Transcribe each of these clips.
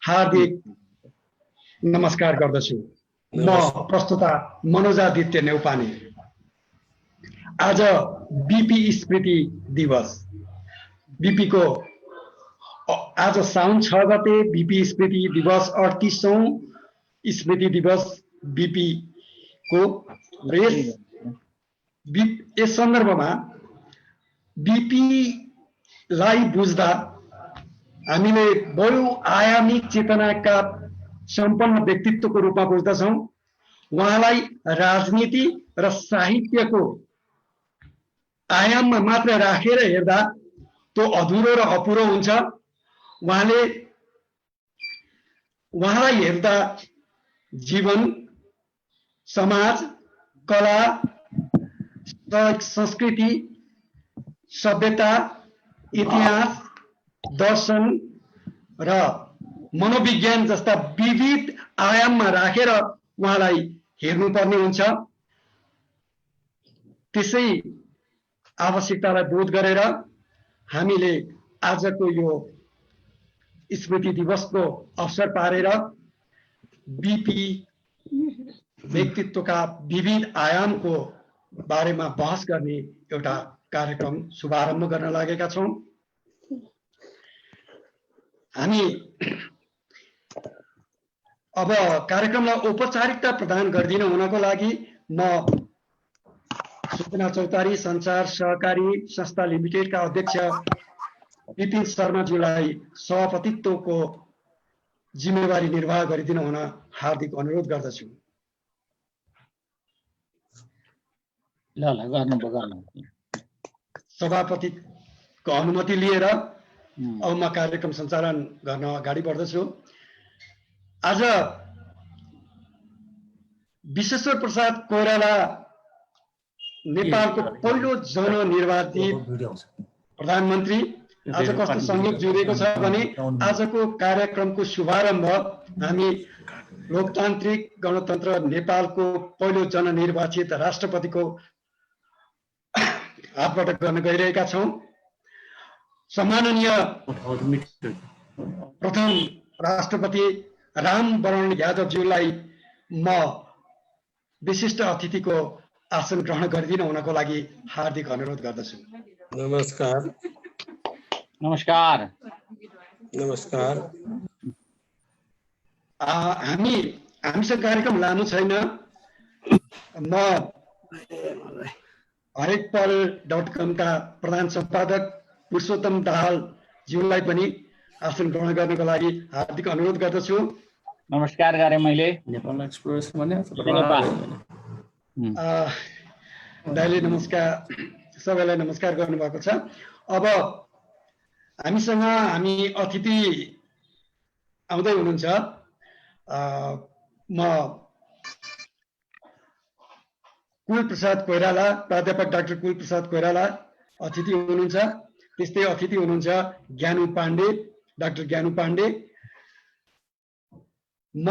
हार्दिक नमस्कार गर्दछु। म प्रस्तुता मनोजादित्य नेउपाने। आज बीपी स्मृति दिवस। बीपी को आज साउन 6 गते बीपी स्मृति दिवस 38औं स्मृति दिवस बीपी को। यस सन्दर्भमा बीपी लाई बुझ्दा हामीले बहुआयामी चेतनाका सम्पन्न व्यक्तित्वको रूपमा बुझ्दछौँ। उहाँलाई राजनीति र साहित्यको आयाममा मात्र राखेर हेर्दा त्यो अधुरो र अपुरो हुन्छ। उहाँलाई हेर्दा जीवन, समाज, कला, संस्कृति, सभ्यता, इतिहास, दर्शन र मनोविज्ञान जस्ता विविध आयाममा राखेर उहाँलाई हेर्नुपर्ने हुन्छ। त्यसै आवश्यकतालाई बोध गरेर हामीले आजको यो स्मृति दिवसको अवसर पारेर बीपी व्यक्तित्वका विविध आयामको बारेमा बहस गर्ने एउटा कार्यक्रम शुभारम्भ गर्न लागेका छौँ। हामी अब कार्यक्रमलाई औपचारिकता प्रदान गरिदिन हुनको लागि म सूचना चौतारी संचार सहकारी संस्था लिमिटेडका अध्यक्ष विपिन शर्माज्यूलाई सभापतित्वको जिम्मेवारी निर्वाह गरिदिन हुन हार्दिक अनुरोध गर्दछु। सभापतिको अनुमति लिएर अब म कार्यक्रम सञ्चालन गर्न अगाडि बढ्दछु। आज विश्वेश्वर प्रसाद कोइराला नेपालको पहिलो जननिर्वाचित प्रधानमन्त्री। आज कस्तो संयोग जोडिएको छ भने आजको कार्यक्रमको शुभारम्भ हामी लोकतान्त्रिक गणतन्त्र नेपालको पहिलो जननिर्वाचित राष्ट्रपतिको हातबाट गर्न गइरहेका छौँ। सम्माननीय प्रथम राष्ट्रपति रामवरण यादवज्यूलाई म विशिष्ट अतिथिको आसन ग्रहण गरिदिन हुनको लागि हार्दिक अनुरोध गर्दछु। नमस्कार। नमस्कार। नमस्कार। हामीसँग कार्यक्रम लामो छैन। म हरेकपल.com का प्रधान सम्पादक पुरुषोत्तम दाहाल ज्यूलाई पनि आसन ग्रहण गर्नको लागि हार्दिक अनुरोध गर्दछु। नमस्कार गरे मैले। नेपाल एक्सप्रेस भने दाइले नमस्कार, सबैलाई नमस्कार गर्नुभएको छ। अब हामीसँग हामी अतिथि आउँदै हुनुहुन्छ। म कुलप्रसाद कोइराला, प्राध्यापक डाक्टर कुलप्रसाद कोइराला अतिथि हुनुहुन्छ। त्यस्तै अतिथि हुनुहुन्छ ज्ञानु पाण्डे, डाक्टर ज्ञानु पाण्डे। म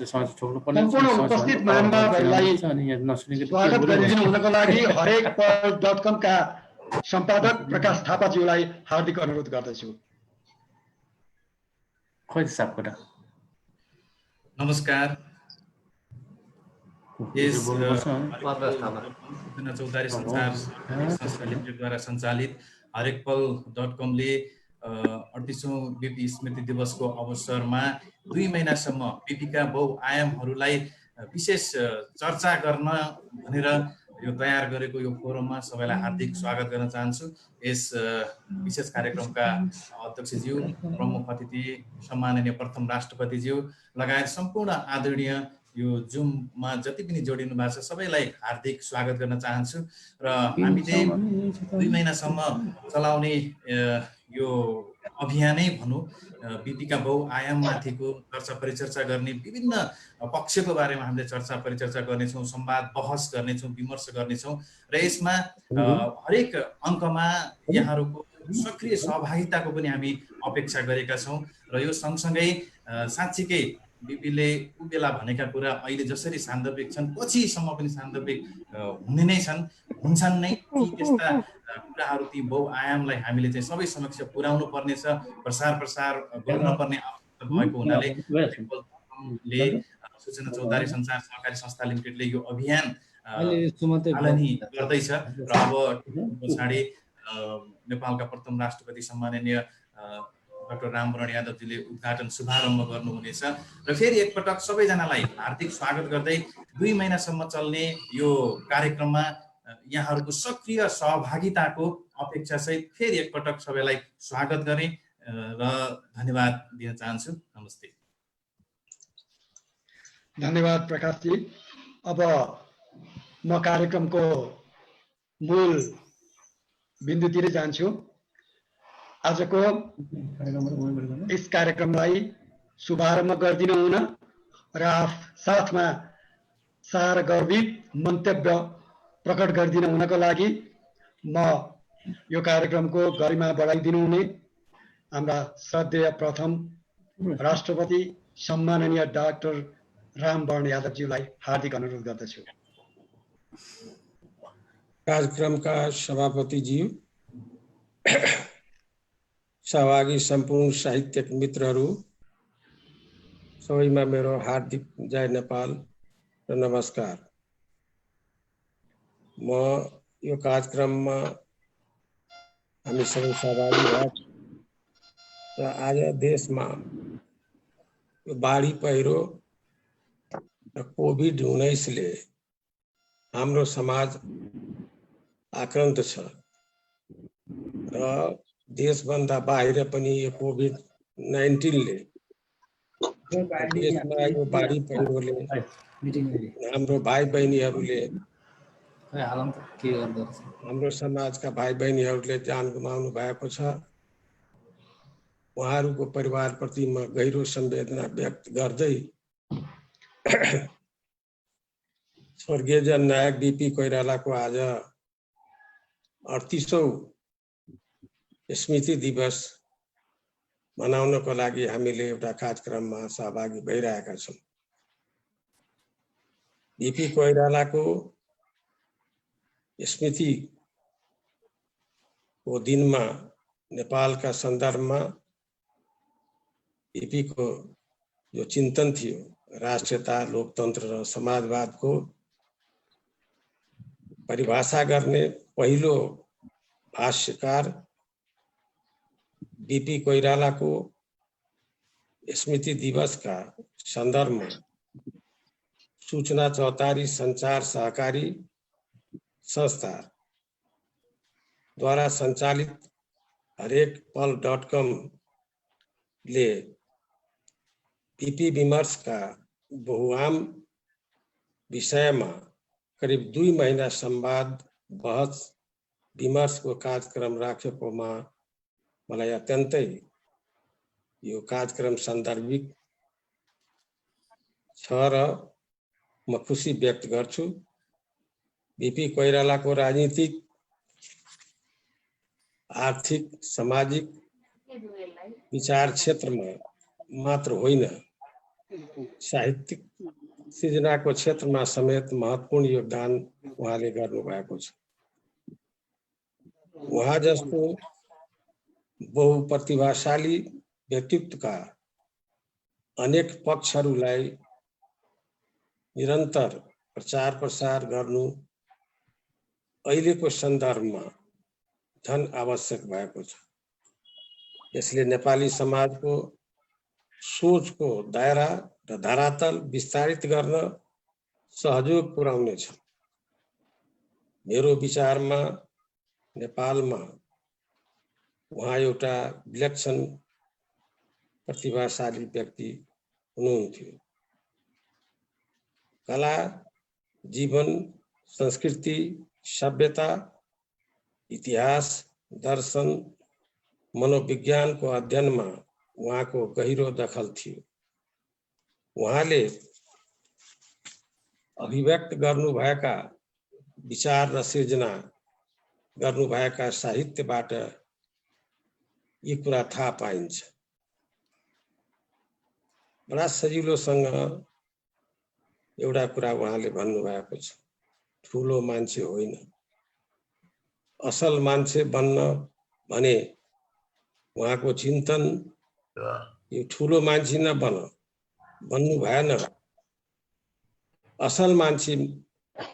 सम्पूर्ण उपस्थित महानुभावहरूलाई स्वागत गरिदिनु हुनको लागि हरेकपल.com का सम्पादक प्रकाश थापाज्यूलाई हार्दिक अनुरोध गर्दछु। नमस्कार। सूचना चौतारी संचार संस्था लिमिटेडद्वारा सञ्चालित हरेकपल.com ले 38औं बीपी स्मृति दिवसको अवसरमा 2 महिनासम्म बीपीका बहुआयामहरूलाई विशेष चर्चा गर्न भनेर यो तयार गरेको यो फोरममा सबैलाई हार्दिक स्वागत गर्न चाहन्छु। यस विशेष कार्यक्रमका अध्यक्षज्यू, प्रमुख अतिथि सम्माननीय प्रथम राष्ट्रपतिज्यू लगायत सम्पूर्ण आदरणीय यो जुममा जति पनि जोडिनु भएको छ सबैलाई हार्दिक स्वागत गर्न चाहन्छु। र हामीले 2 महिनासम्म चलाउने यो अभियानै भनौँ बीपीका बहुआयाममाथिको चर्चा परिचर्चा गर्ने, विभिन्न पक्षको बारेमा हामीले चर्चा परिचर्चा गर्नेछौँ, संवाद बहस गर्नेछौँ, विमर्श गर्नेछौँ र यसमा हरेक अङ्कमा यहाँहरूको सक्रिय सहभागिताको पनि हामी अपेक्षा गरेका छौँ। र यो सँगसँगै साँच्चीकै बीपीले उ बेला भनेका कुरा अहिले जसरी सान्दर्भिक छन् पछिसम्म पनि सान्दर्भिक हुने नै छन्, हुन्छन् नै। ती त्यस्ता कुराहरू, ती बहुआयामलाई हामीले चाहिँ सबै समक्ष पुर्याउनु पर्नेछ, प्रसार गर्नुपर्ने आवश्यकता भएको हुनाले ले सूचना चौतारी सञ्चार सहकारी संस्था लिमिटेडले यो अभियान थालनी गर्दैछ र अब पछाडि नेपालका प्रथम राष्ट्रपति सम्माननीय डाक्टर रामवरण यादवजीले उद्घाटन शुभारम्भ गर्नुहुनेछ र फेरि एकपटक सबैजनालाई हार्दिक स्वागत गर्दै 2 महिनासम्म चल्ने यो कार्यक्रममा यहाँहरूको सक्रिय सहभागिताको अपेक्षा सहित फेरि एकपटक सबैलाई स्वागत गरे र धन्यवाद दिन चाहन्छु। नमस्ते। धन्यवाद प्रकाशजी। अब म कार्यक्रमको मूल बिन्दुतिर जान्छु। आजको यस कार्यक्रमलाई शुभारम्भ गरिदिनु हुन र साथमा सार गर्वित मन्तव्य प्रकट गरिदिनु हुनको लागि म यो कार्यक्रमको गरिमा बढाइदिनु हुने हाम्रा श्रद्धेय प्रथम राष्ट्रपति सम्माननीय डाक्टर रामवरण यादवज्यूलाई हार्दिक अनुरोध गर्दछु। कार्यक्रमका सभापतिज्यू, सहभागी सम्पूर्ण साहित्यिक मित्रहरू, सबैमा मेरो हार्दिक जय नेपाल र नमस्कार। म यो कार्यक्रममा हामी सबै सहभागी भएका र आज देशमा यो बाढी पहिरो र कोभिड-19ले हाम्रो समाज आक्रान्त छ र देशभन्दा बाहिर पनि यो कोभिड-19ले देशमा यो बाढी पहिरोले हाम्रो भाइ बहिनीहरूले हाम्रो समाजका भाइ बहिनीहरूले जान गुमाउनु भएको छ। उहाँहरूको परिवारप्रति म गहिरो संवेदना व्यक्त गर्दै स्वर्गीय जननायक बीपी कोइरालाको आज 38औं स्मृति दिवस मनाउनको लागि हामीले एउटा कार्यक्रममा सहभागी भइरहेका छौँ। बीपी कोइरालाको स्मृतिको दिनमा नेपालका सन्दर्भमा बीपी को जो चिन्तन थियो राष्ट्रियता, लोकतन्त्र र समाजवादको परिभाषा गर्ने पहिलो भाष्यकार बीपी कोइरालाको स्मृति दिवसका सन्दर्भमा सूचना चौतारी संचार सहकारी संस्था द्वारा सञ्चालित हरेकपल.com ले बीपी विमर्शका बहुआम विषयमा करिब 2 महिना संवाद बहस विमर्शको कार्यक्रम राखेकोमा मलाई अत्यन्तै यो कार्यक्रम सान्दर्भिक छ र म खुसी व्यक्त गर्छु। बीपी कोइरालाको राजनीतिक, आर्थिक, सामाजिक विचार क्षेत्रमा मात्र होइन, साहित्यिक सृजनाको क्षेत्रमा समेत महत्त्वपूर्ण योगदान उहाँले गर्नुभएको छ। उहाँ जस्तो बहुप्रतिभाशाली व्यक्तित्वका अनेक पक्षहरूलाई निरन्तर प्रचार प्रसार गर्नु अहिलेको सन्दर्भमा झन आवश्यक भएको छ। यसले नेपाली समाजको सोचको दायरा र धरातल विस्तारित गर्न सहयोग पुर्याउनेछ। मेरो विचारमा नेपालमा उहाँ एउटा विलक्षण प्रतिभाशाली व्यक्ति हुनुहुन्थ्यो। कला, जीवन, संस्कृति, सभ्यता, इतिहास, दर्शन, मनोविज्ञानको अध्ययनमा उहाँको गहिरो दखल थियो। उहाँले अभिव्यक्त गर्नुभएका विचार र सृजना गर्नुभएका साहित्यबाट यी कुरा थाहा पाइन्छ। बडा सजिलोसँग एउटा कुरा उहाँले भन्नुभएको छ, ठुलो मान्छे होइन, असल मान्छे बन्न भने उहाँको चिन्तन यो ठुलो मान्छे बन्नु भएन। असल मान्छे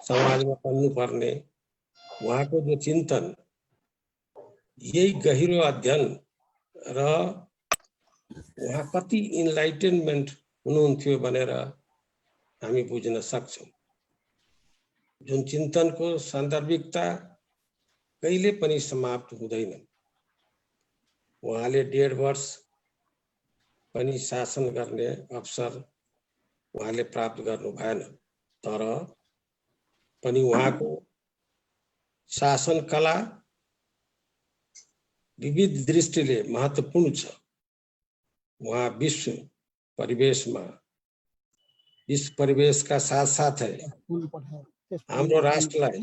समाजमा बन्नु पर्ने उहाँको जो चिन्तन, यही गहिरो अध्ययन र उहाँ कति इन्लाइटेनमेन्ट हुनुहुन्थ्यो भनेर हामी बुझ्न सक्छौं। जुन चिन्तनको सान्दर्भिकता कहिले पनि समाप्त हुँदैन। उहाँले 1.5 वर्ष पनि शासन गर्ने अवसर उहाँले प्राप्त गर्नु भएन, तर पनि उहाँको शासन कला विविध दृष्टिले महत्त्वपूर्ण छ। उहाँ विश्व परिवेशका साथसाथै हाम्रो राष्ट्रलाई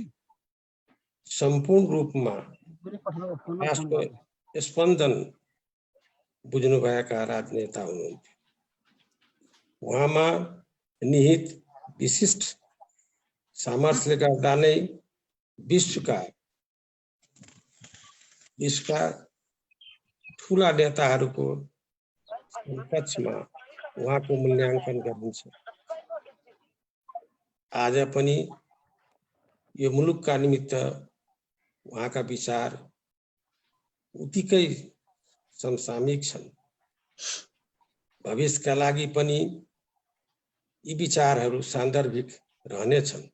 सम्पूर्ण रूपमा राष्ट्रको स्पन्दन बुझ्नुभएका राजनेता हुनुहुन्थ्यो। उहाँमा निहित विशिष्ट सामर्थ्यले गर्दा नै विश्वका ठूला नेताहरूको समकक्षमा उहाँको मूल्याङ्कन गरिन्छ। आज पनि यो मुलुकका निमित्त उहाँका विचार उत्तिकै समसामयिक छन्। भविष्यका लागि पनि यी विचारहरू सान्दर्भिक रहनेछन्।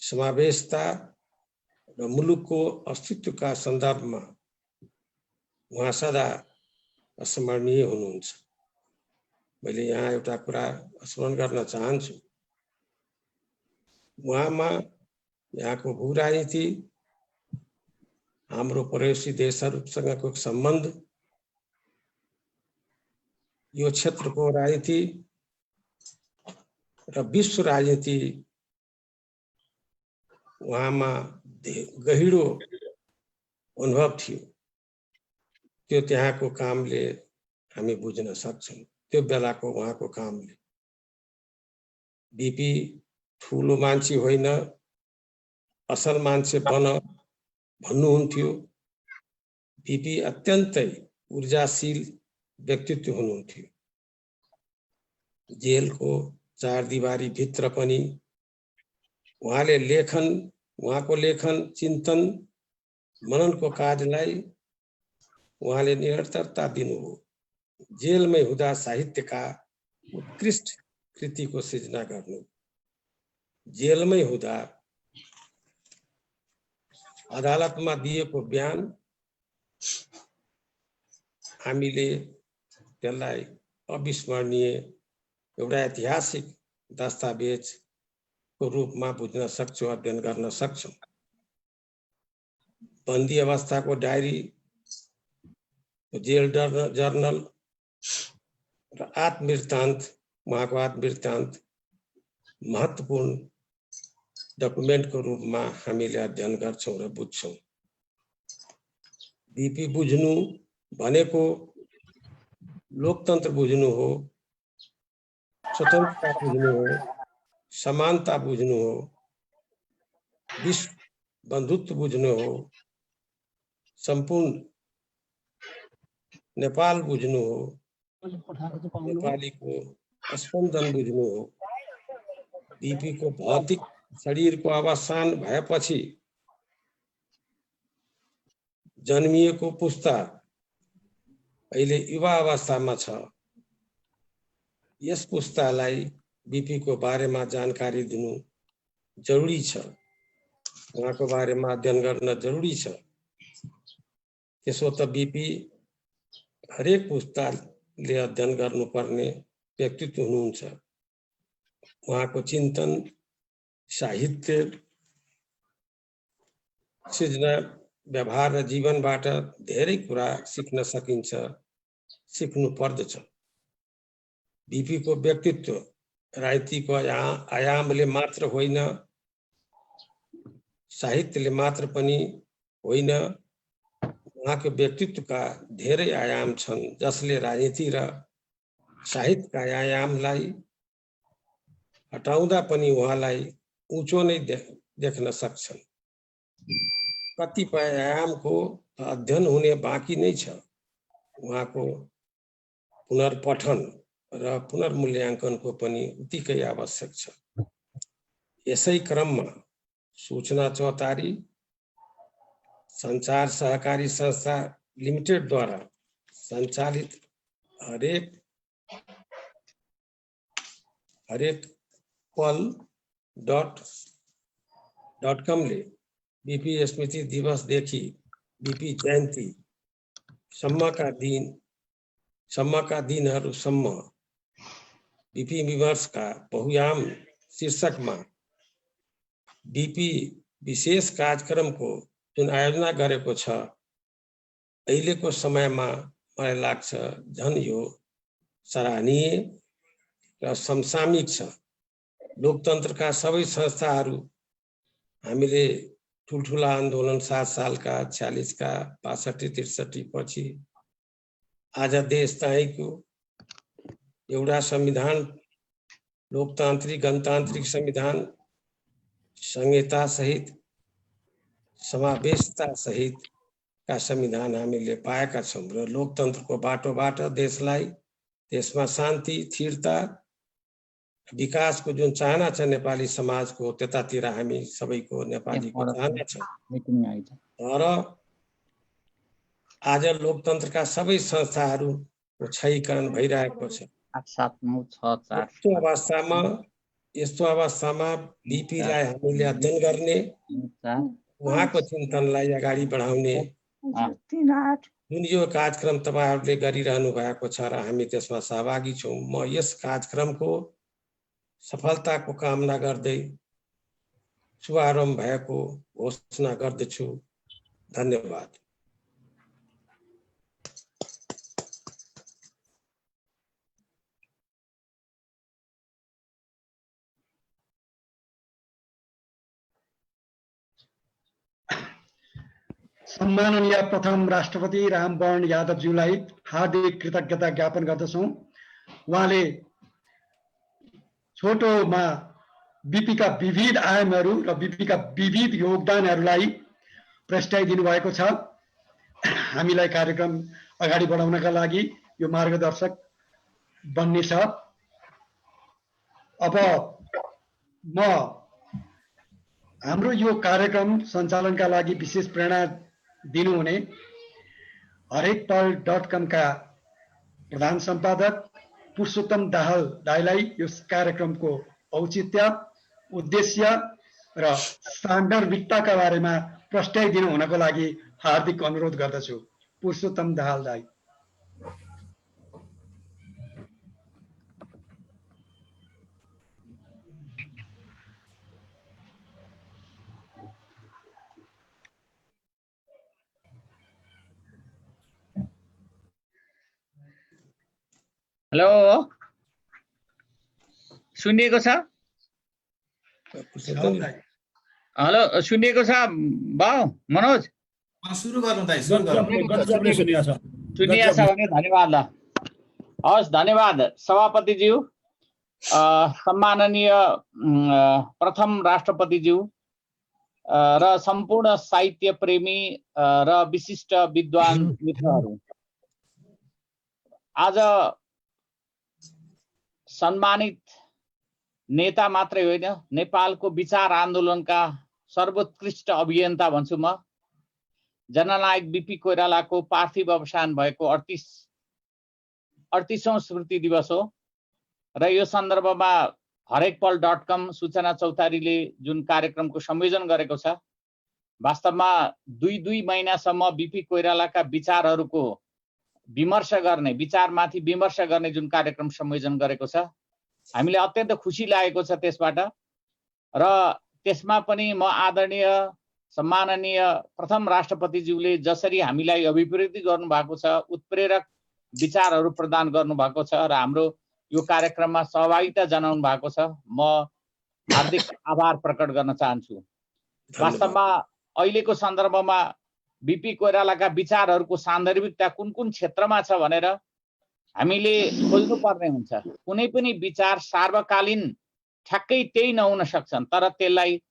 समावेशता र मुलुकको अस्तित्वका सन्दर्भमा उहाँ सदा अस्मरणीय हुनुहुन्छ। मैले यहाँ एउटा कुरा स्मरण गर्न चाहन्छु। उहाँमा यहाँको भू राजनीति, हाम्रो पडोसी देशहरूसँगको सम्बन्ध, यो क्षेत्रको राजनीति र विश्व राजनीति उहाँमा गहिरो अनुभव थियो। त्यो त्यहाँको कामले हामी बुझ्न सक्छौं। त्यो बेलाको उहाँको कामले। बीपी ठुलो मान्छे होइन, असल मान्छे बन भन्नुहुन्थ्यो। बीपी अत्यन्तै ऊर्जाशील व्यक्तित्व हुनुहुन्थ्यो। जेलको 4 दिवारी भित्र पनि उहाँको लेखन, चिन्तन, मननको कार्यलाई उहाँले निरन्तरता दिनुभयो। जेलमै हुँदा साहित्यका उत्कृष्ट कृतिको सृजना गर्नु, जेलमै हुँदा अदालतमा दिएको बयान, हामीले त्यसलाई अविस्मरणीय एउटा ऐतिहासिक दस्तावेजको रूपमा बुझ्न सक्छौं, अध्ययन गर्न सक्छौं। बन्दी अवस्थाको डायरी, जेल जर्नल र आत्मवृत्तान्त, उहाँको आत्मवृत्तान्त महत्त्वपूर्ण डकुमेन्टको रूपमा हामीले अध्ययन गर्छौं र बुझ्छौं। बीपी बुझ्नु भनेको लोकतन्त्र बुझ्नु हो, स्वतन्त्रता बुझ्नु हो, समानता बुझ्नु हो, विश्व बन्धुत्व बुझ्नु हो, सम्पूर्ण नेपाल बुझ्नु हो, नेपालीको स्पन्दन बुझ्नु हो। बीपी को भौतिक शरीरको अवसान भएपछि जन्मिएको पुस्ता अहिले युवा अवस्थामा छ। यस पुस्तालाई बीपी को बारेमा जानकारी दिनु जरुरी छ, उहाँको बारेमा अध्ययन गर्न जरुरी छ। त्यसो त बीपी हरेक पुस्ताले अध्ययन गर्नुपर्ने व्यक्तित्व हुनुहुन्छ। उहाँको चिन्तन, साहित्य, सृजना, व्यवहार र जीवनबाट धेरै कुरा सिक्न सकिन्छ, सिक्नु पर्दछ। बीपी को व्यक्तित्व राजनीतिको आयामले मात्र होइन, साहित्यले मात्र पनि होइन, उहाँको व्यक्तित्वका धेरै आयाम छन् जसले राजनीति र साहित्यका आयामलाई हटाउँदा पनि उहाँलाई उँचो नै देख्न सक्छन्। कतिपय आयामको अध्ययन हुने बाँकी नै छ। उहाँको पुनर्पठन र पुनर्मूल्याङ्कनको पनि उत्तिकै आवश्यक छ। यसै क्रममा सूचना चौतारी संचार सहकारी संस्था लिमिटेडद्वारा सञ्चालित हरेक पल .com ले बीपी स्मृति दिवसदेखि बीपी जयन्ती सम्मका दिनहरूसम्म बीपी विमर्शका बहुयाम शीर्षकमा बीपी विशेष कार्यक्रमको जुन आयोजना गरेको छ, अहिलेको समयमा मलाई लाग्छ झन् यो सराहनीय र समसामयिक छ। लोकतन्त्रका सबै संस्थाहरू हामीले ठुल्ठुला आन्दोलन 7 सालका 46 का 62 63 पछि आज देश चाहिएको एउटा संविधान, लोकतान्त्रिक गणतान्त्रिक संविधान, संहिता सहित समावेशता सहित का संविधान हामीले पाएका छौं र लोकतन्त्रको बाटोबाट देशलाई, देशमा शान्ति, स्थिरता, विकासको जुन चाहना छ नेपाली समाजको, त्यतातिर हामी सबैको नेपालीको चाहना छ। तर आज लोकतन्त्रका सबै संस्थाहरूको क्षयीकरण भइरहेको छ। यस्तो अवस्थामा बीपीलाई हामीले अध्ययन गर्ने, उहाँको चिन्तनलाई अगाडि बढाउने जुन यो कार्यक्रम तपाईहरुले गरिरहनु भएको छ र हामी त्यसमा सहभागी छौं, म यस कार्यक्रमको सफलताको कामना गर्दै शुभारम्भ भएको घोषणा गर्दछु। धन्यवाद। सम्माननीय प्रथम राष्ट्रपति रामवरण यादवज्यूलाई हार्दिक कृतज्ञता ज्ञापन गर्दछौं। उहाँले छोटोमा बीपीका विविध आयामहरू र बीपीका विविध योगदानहरूलाई प्रस्ताइदिनु भएको छ। हामीलाई कार्यक्रम अगाडि बढाउनका लागि यो मार्गदर्शक बन्नेछ। अब म हाम्रो यो कार्यक्रम सञ्चालनका लागि विशेष प्रेरणा दिनुहुने हरेकपल.com का प्रधान सम्पादक पुरुषोत्तम दाहाल दाइलाई यो कार्यक्रमको औचित्य, उद्देश्य र सान्दर्भिकताका बारेमा प्रस्ताइदिनु हुनको लागि हार्दिक अनुरोध गर्दछु। पुरुषोत्तम दाहाल दाइ। हेलो, सुनिएको छ? हेलो, सुनिएको छ बाउ मनोज? सुरु गर्नु दाइ, सुरु गर्नु। सुनिएको छ भने धन्यवाद। ल हस्, धन्यवाद सभापतिज्यू, सम्माननीय प्रथम राष्ट्रपतिज्यू र सम्पूर्ण साहित्य प्रेमी र विशिष्ट विद्वान मित्रहरू। आज सम्मानित नेता मात्रै होइन, नेपालको विचार आन्दोलनका सर्वोत्कृष्ट अभियन्ता भन्छु म, जननायक बीपी कोइरालाको पार्थिव अवसान भएको 38औं स्मृति दिवस हो र यो सन्दर्भमा हरेकपल.com सूचना चौतारीले जुन कार्यक्रमको संयोजन गरेको छ, वास्तवमा दुई महिनासम्म बीपी कोइरालाका विचारहरूको विमर्श गर्ने, विचारमाथि विमर्श गर्ने जुन कार्यक्रम संयोजन गरेको छ, हामीले अत्यन्त खुसी लागेको छ त्यसबाट। र त्यसमा पनि म आदरणीय सम्माननीय प्रथम राष्ट्रपतिज्यूले जसरी हामीलाई अभिप्रेरित गर्नु भएको छ, उत्प्रेरक विचारहरू प्रदान गर्नु भएको छ र हाम्रो यो कार्यक्रममा सहभागिता जनाउनु भएको छ, म हार्दिक आभार प्रकट गर्न चाहन्छु। वास्तवमा अहिलेको सन्दर्भमा बीपी कोइरालाका विचारहरूको सान्दर्भिकता कुन कुन क्षेत्रमा छ भनेर हामीले खोज्नु पर्ने हुन्छ। कुनै पनि विचार सार्वकालीन ठ्याक्कै त्यही नहुन सक्छन्, तर त्यसलाई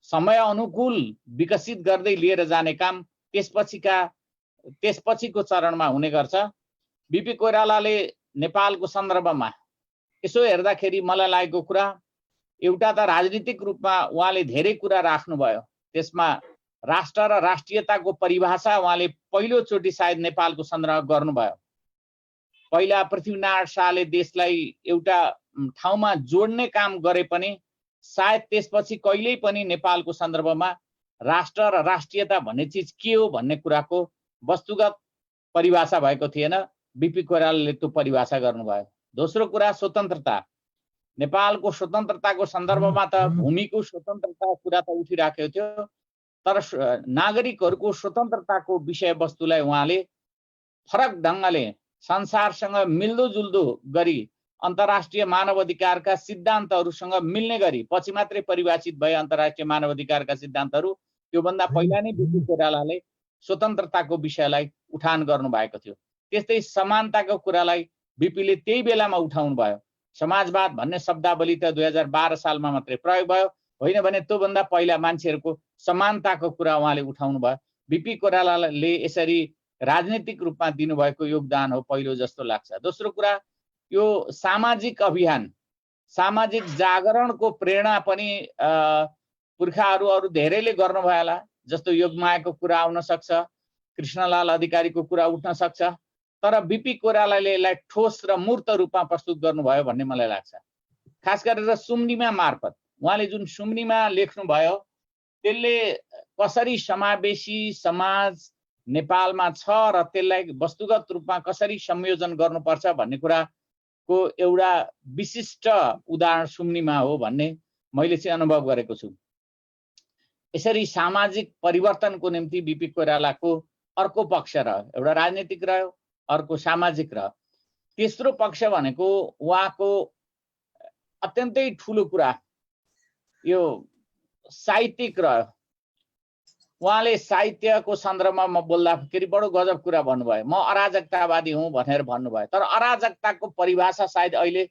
समय अनुकूल विकसित गर्दै लिएर जाने काम त्यसपछिको चरणमा हुने गर्छ। बीपी कोइरालाले नेपालको सन्दर्भमा यसो हेर्दाखेरि मलाई लागेको कुरा, एउटा त राजनीतिक रूपमा उहाँले धेरै कुरा राख्नुभयो, त्यसमा राष्ट्र र राष्ट्रियताको परिभाषा उहाँले पहिलोचोटि सायद नेपालको सन्दर्भमा गर्नुभयो। पहिला पृथ्वीनारायण शाहले देशलाई एउटा ठाउँमा जोड्ने काम गरे पनि सायद त्यसपछि कहिल्यै पनि नेपालको सन्दर्भमा राष्ट्र र राष्ट्रियता भन्ने चिज के हो भन्ने कुराको वस्तुगत परिभाषा भएको थिएन। बीपी कोइरालाले त्यो परिभाषा गर्नुभयो। दोस्रो कुरा स्वतन्त्रता। नेपालको स्वतन्त्रताको सन्दर्भमा त भूमिको स्वतन्त्रताको कुरा त उठिराखेको थियो, तर नागरिकहरूको स्वतन्त्रताको विषयवस्तुलाई उहाँले फरक ढङ्गले संसारसँग मिल्दोजुल्दो गरी अन्तर्राष्ट्रिय मानव अधिकारका सिद्धान्तहरूसँग मिल्ने गरी, पछि मात्रै परिभाषित भए अन्तर्राष्ट्रिय मानव अधिकारका सिद्धान्तहरू, त्योभन्दा पहिला नै बीपी कोइरालाले स्वतन्त्रताको विषयलाई उठान गर्नुभएको थियो। त्यस्तै समानताको कुरालाई बीपीले त्यही बेलामा उठाउनु भयो। समाजवाद भन्ने शब्दावली त 2012 सालमा मात्रै प्रयोग भयो, होइन भने त्योभन्दा पहिला मान्छेहरूको समानताको कुरा उहाँले उठाउनु भयो। बीपी कोइरालाले यसरी राजनीतिक रूपमा दिनुभएको योगदान हो पहिलो जस्तो लाग्छ। दोस्रो कुरा, यो सामाजिक अभियान, सामाजिक जागरणको प्रेरणा पनि पुर्खाहरू अरू धेरैले गर्नुभयो होला, जस्तो योगमायाको कुरा आउन सक्छ, कृष्णलाल अधिकारीको कुरा उठ्न सक्छ, तर बीपी कोइरालाले यसलाई ठोस र मूर्त रूपमा प्रस्तुत गर्नुभयो भन्ने मलाई लाग्छ। खास गरेर सुम्निमा मार्फत उहाँले जुन सुम्निमा लेख्नुभयो त्यसले कसरी समावेशी समाज नेपालमा छ र त्यसलाई वस्तुगत रूपमा कसरी संयोजन गर्नुपर्छ भन्ने कुराको एउटा विशिष्ट उदाहरण सुम्निमा हो भन्ने मैले चाहिँ अनुभव गरेको छु। यसरी सामाजिक परिवर्तनको निम्ति बीपी कोइरालाको अर्को पक्ष रह्यो, एउटा राजनीतिक रह्यो, अर्को सामाजिक रह्यो। तेस्रो पक्ष भनेको उहाँको अत्यन्तै ठुलो कुरा यो साहित्यिक रह्यो। उहाँले साहित्यको सन्दर्भमा म बोल्दाखेरि बडो गजब कुरा भन्नुभयो, म अराजकतावादी हुँ भनेर भन्नुभयो। तर अराजकताको परिभाषा सायद अहिले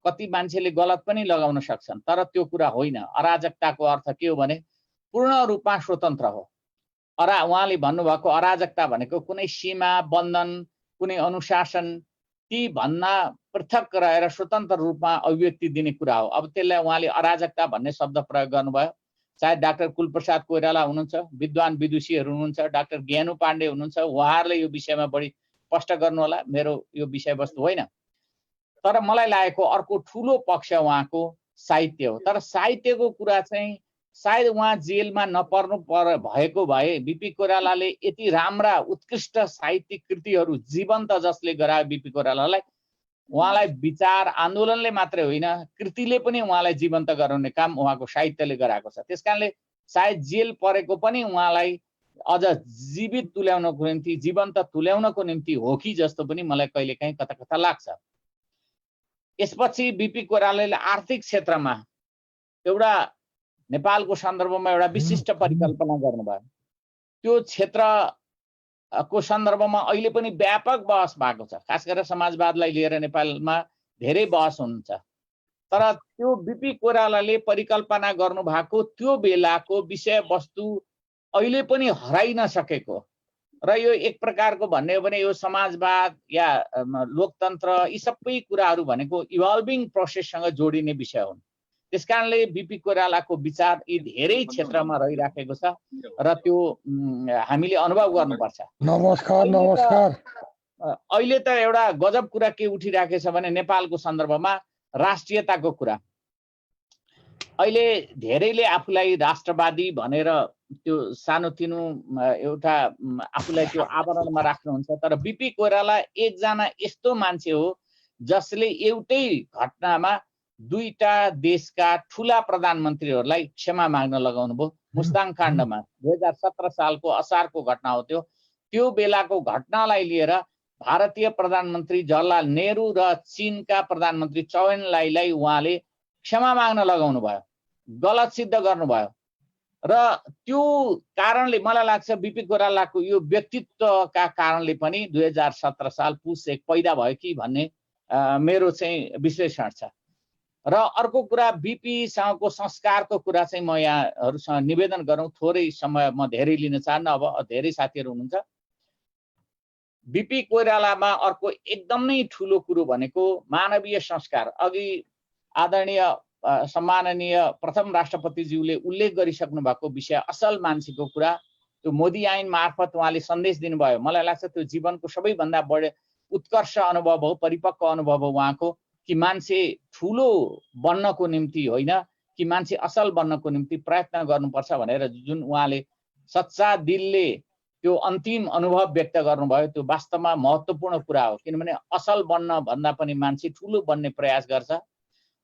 कति मान्छेले गलत पनि लगाउन सक्छन्, तर त्यो कुरा होइन। अराजकताको अर्थ के हो भने पूर्ण रूपमा स्वतन्त्र हो। उहाँले भन्नुभएको अराजकता भनेको कुनै सीमा बन्धन, कुनै अनुशासन ती भन्दा पृथक रहेर स्वतन्त्र रूपमा अभिव्यक्ति दिने कुरा हो। अब त्यसलाई उहाँले अराजकता भन्ने शब्द प्रयोग गर्नुभयो। चाहे डाक्टर कुलप्रसाद कोइराला हुनुहुन्छ, विद्वान विदुषीहरू हुनुहुन्छ, डाक्टर ज्ञानु पाण्डे हुनुहुन्छ, उहाँहरूले यो विषयमा बढी स्पष्ट गर्नु होला, मेरो यो विषयवस्तु होइन। तर मलाई लागेको अर्को ठुलो पक्ष उहाँको साहित्य हो। तर साहित्यको कुरा चाहिँ सायद उहाँ जेलमा नपर्नु भएको भए बीपी कोइरालाले यति राम्रा उत्कृष्ट साहित्यिक कृतिहरू जीवन्त जसले गरायो बीपी कोइरालालाई, उहाँलाई विचार आन्दोलनले मात्रै होइन कृतिले पनि उहाँलाई जीवन्त गराउने काम उहाँको साहित्यले गराएको छ। त्यसकारणले सायद जेल परेको पनि उहाँलाई अझ जीवित तुल्याउनको निम्ति, जीवन्त तुल्याउनको निम्ति हो कि जस्तो पनि मलाई कहिलेकाहीँ कता कता लाग्छ। यसपछि बीपी कोइरालाले आर्थिक क्षेत्रमा एउटा नेपालको सन्दर्भमा एउटा विशिष्ट परिकल्पना गर्नुभयो। त्यो क्षेत्रको सन्दर्भमा अहिले पनि व्यापक बहस भएको छ। खास गरेर समाजवादलाई लिएर नेपालमा धेरै बहस हुन्छ। तर त्यो बीपी कोइरालाले परिकल्पना गर्नुभएको त्यो बेलाको विषयवस्तु अहिले पनि हराइन सकेको र यो एक प्रकारको भन्ने हो भने यो समाजवाद या लोकतन्त्र यी सबै कुराहरू भनेको इभल्भिङ प्रोसेससँग जोडिने विषय हुन्। त्यसकारणले बीपी कोइरालाको विचार यी धेरै क्षेत्रमा रहिराखेको छ र त्यो हामीले अनुभव गर्नुपर्छ। नमस्कार। अहिले त एउटा गजब कुरा के उठिराखेको छ भने नेपालको सन्दर्भमा राष्ट्रियताको कुरा। अहिले धेरैले आफूलाई राष्ट्रवादी भनेर त्यो सानोतिनो एउटा आफूलाई त्यो आवरणमा राख्नुहुन्छ। तर बीपी कोइराला एकजना यस्तो मान्छे हो जसले एउटै घटनामा दुईटा देशका ठुला प्रधानमन्त्रीहरूलाई क्षमा माग्न लगाउनु भयो। मुस्ताङ काण्डमा 2017 सालको असारको घटना हो त्यो। त्यो बेलाको घटनालाई लिएर भारतीय प्रधानमन्त्री जवाहरलाल नेहरू र चीनका प्रधानमन्त्री चौ एन लाईलाई उहाँले क्षमा माग्न लगाउनु भयो, गलत सिद्ध गर्नुभयो। र त्यो कारणले मलाई लाग्छ बीपी कोइरालाको यो व्यक्तित्वका कारणले पनि 2017 साल पुस 1 पैदा भयो कि भन्ने मेरो चाहिँ विश्लेषण छ। र अर्को कुरा बीपीसँगको संस्कारको कुरा चाहिँ म यहाँहरूसँग निवेदन गरौँ। थोरै समय म धेरै लिन चाहन्न, अब धेरै साथीहरू हुनुहुन्छ। बिपी कोइरालामा अर्को एकदमै ठुलो कुरो भनेको मानवीय संस्कार। अघि आदरणीय सम्माननीय प्रथम राष्ट्रपतिज्यूले उल्लेख गरिसक्नु भएको विषय असल मान्छेको कुरा, त्यो मोदी ऐन मार्फत उहाँले सन्देश दिनुभयो। मलाई लाग्छ त्यो जीवनको सबैभन्दा बढी उत्कर्ष अनुभव हो, परिपक्व अनुभव हो उहाँको, कि मान्छे ठुलो बन्नको निम्ति होइन कि मान्छे असल बन्नको निम्ति प्रयत्न गर्नुपर्छ भनेर जुन उहाँले सच्चा दिलले त्यो अन्तिम अनुभव व्यक्त गर्नुभयो, त्यो वास्तवमा महत्त्वपूर्ण कुरा हो। किनभने असल बन्न भन्दा पनि मान्छे ठुलो बन्ने प्रयास गर्छ।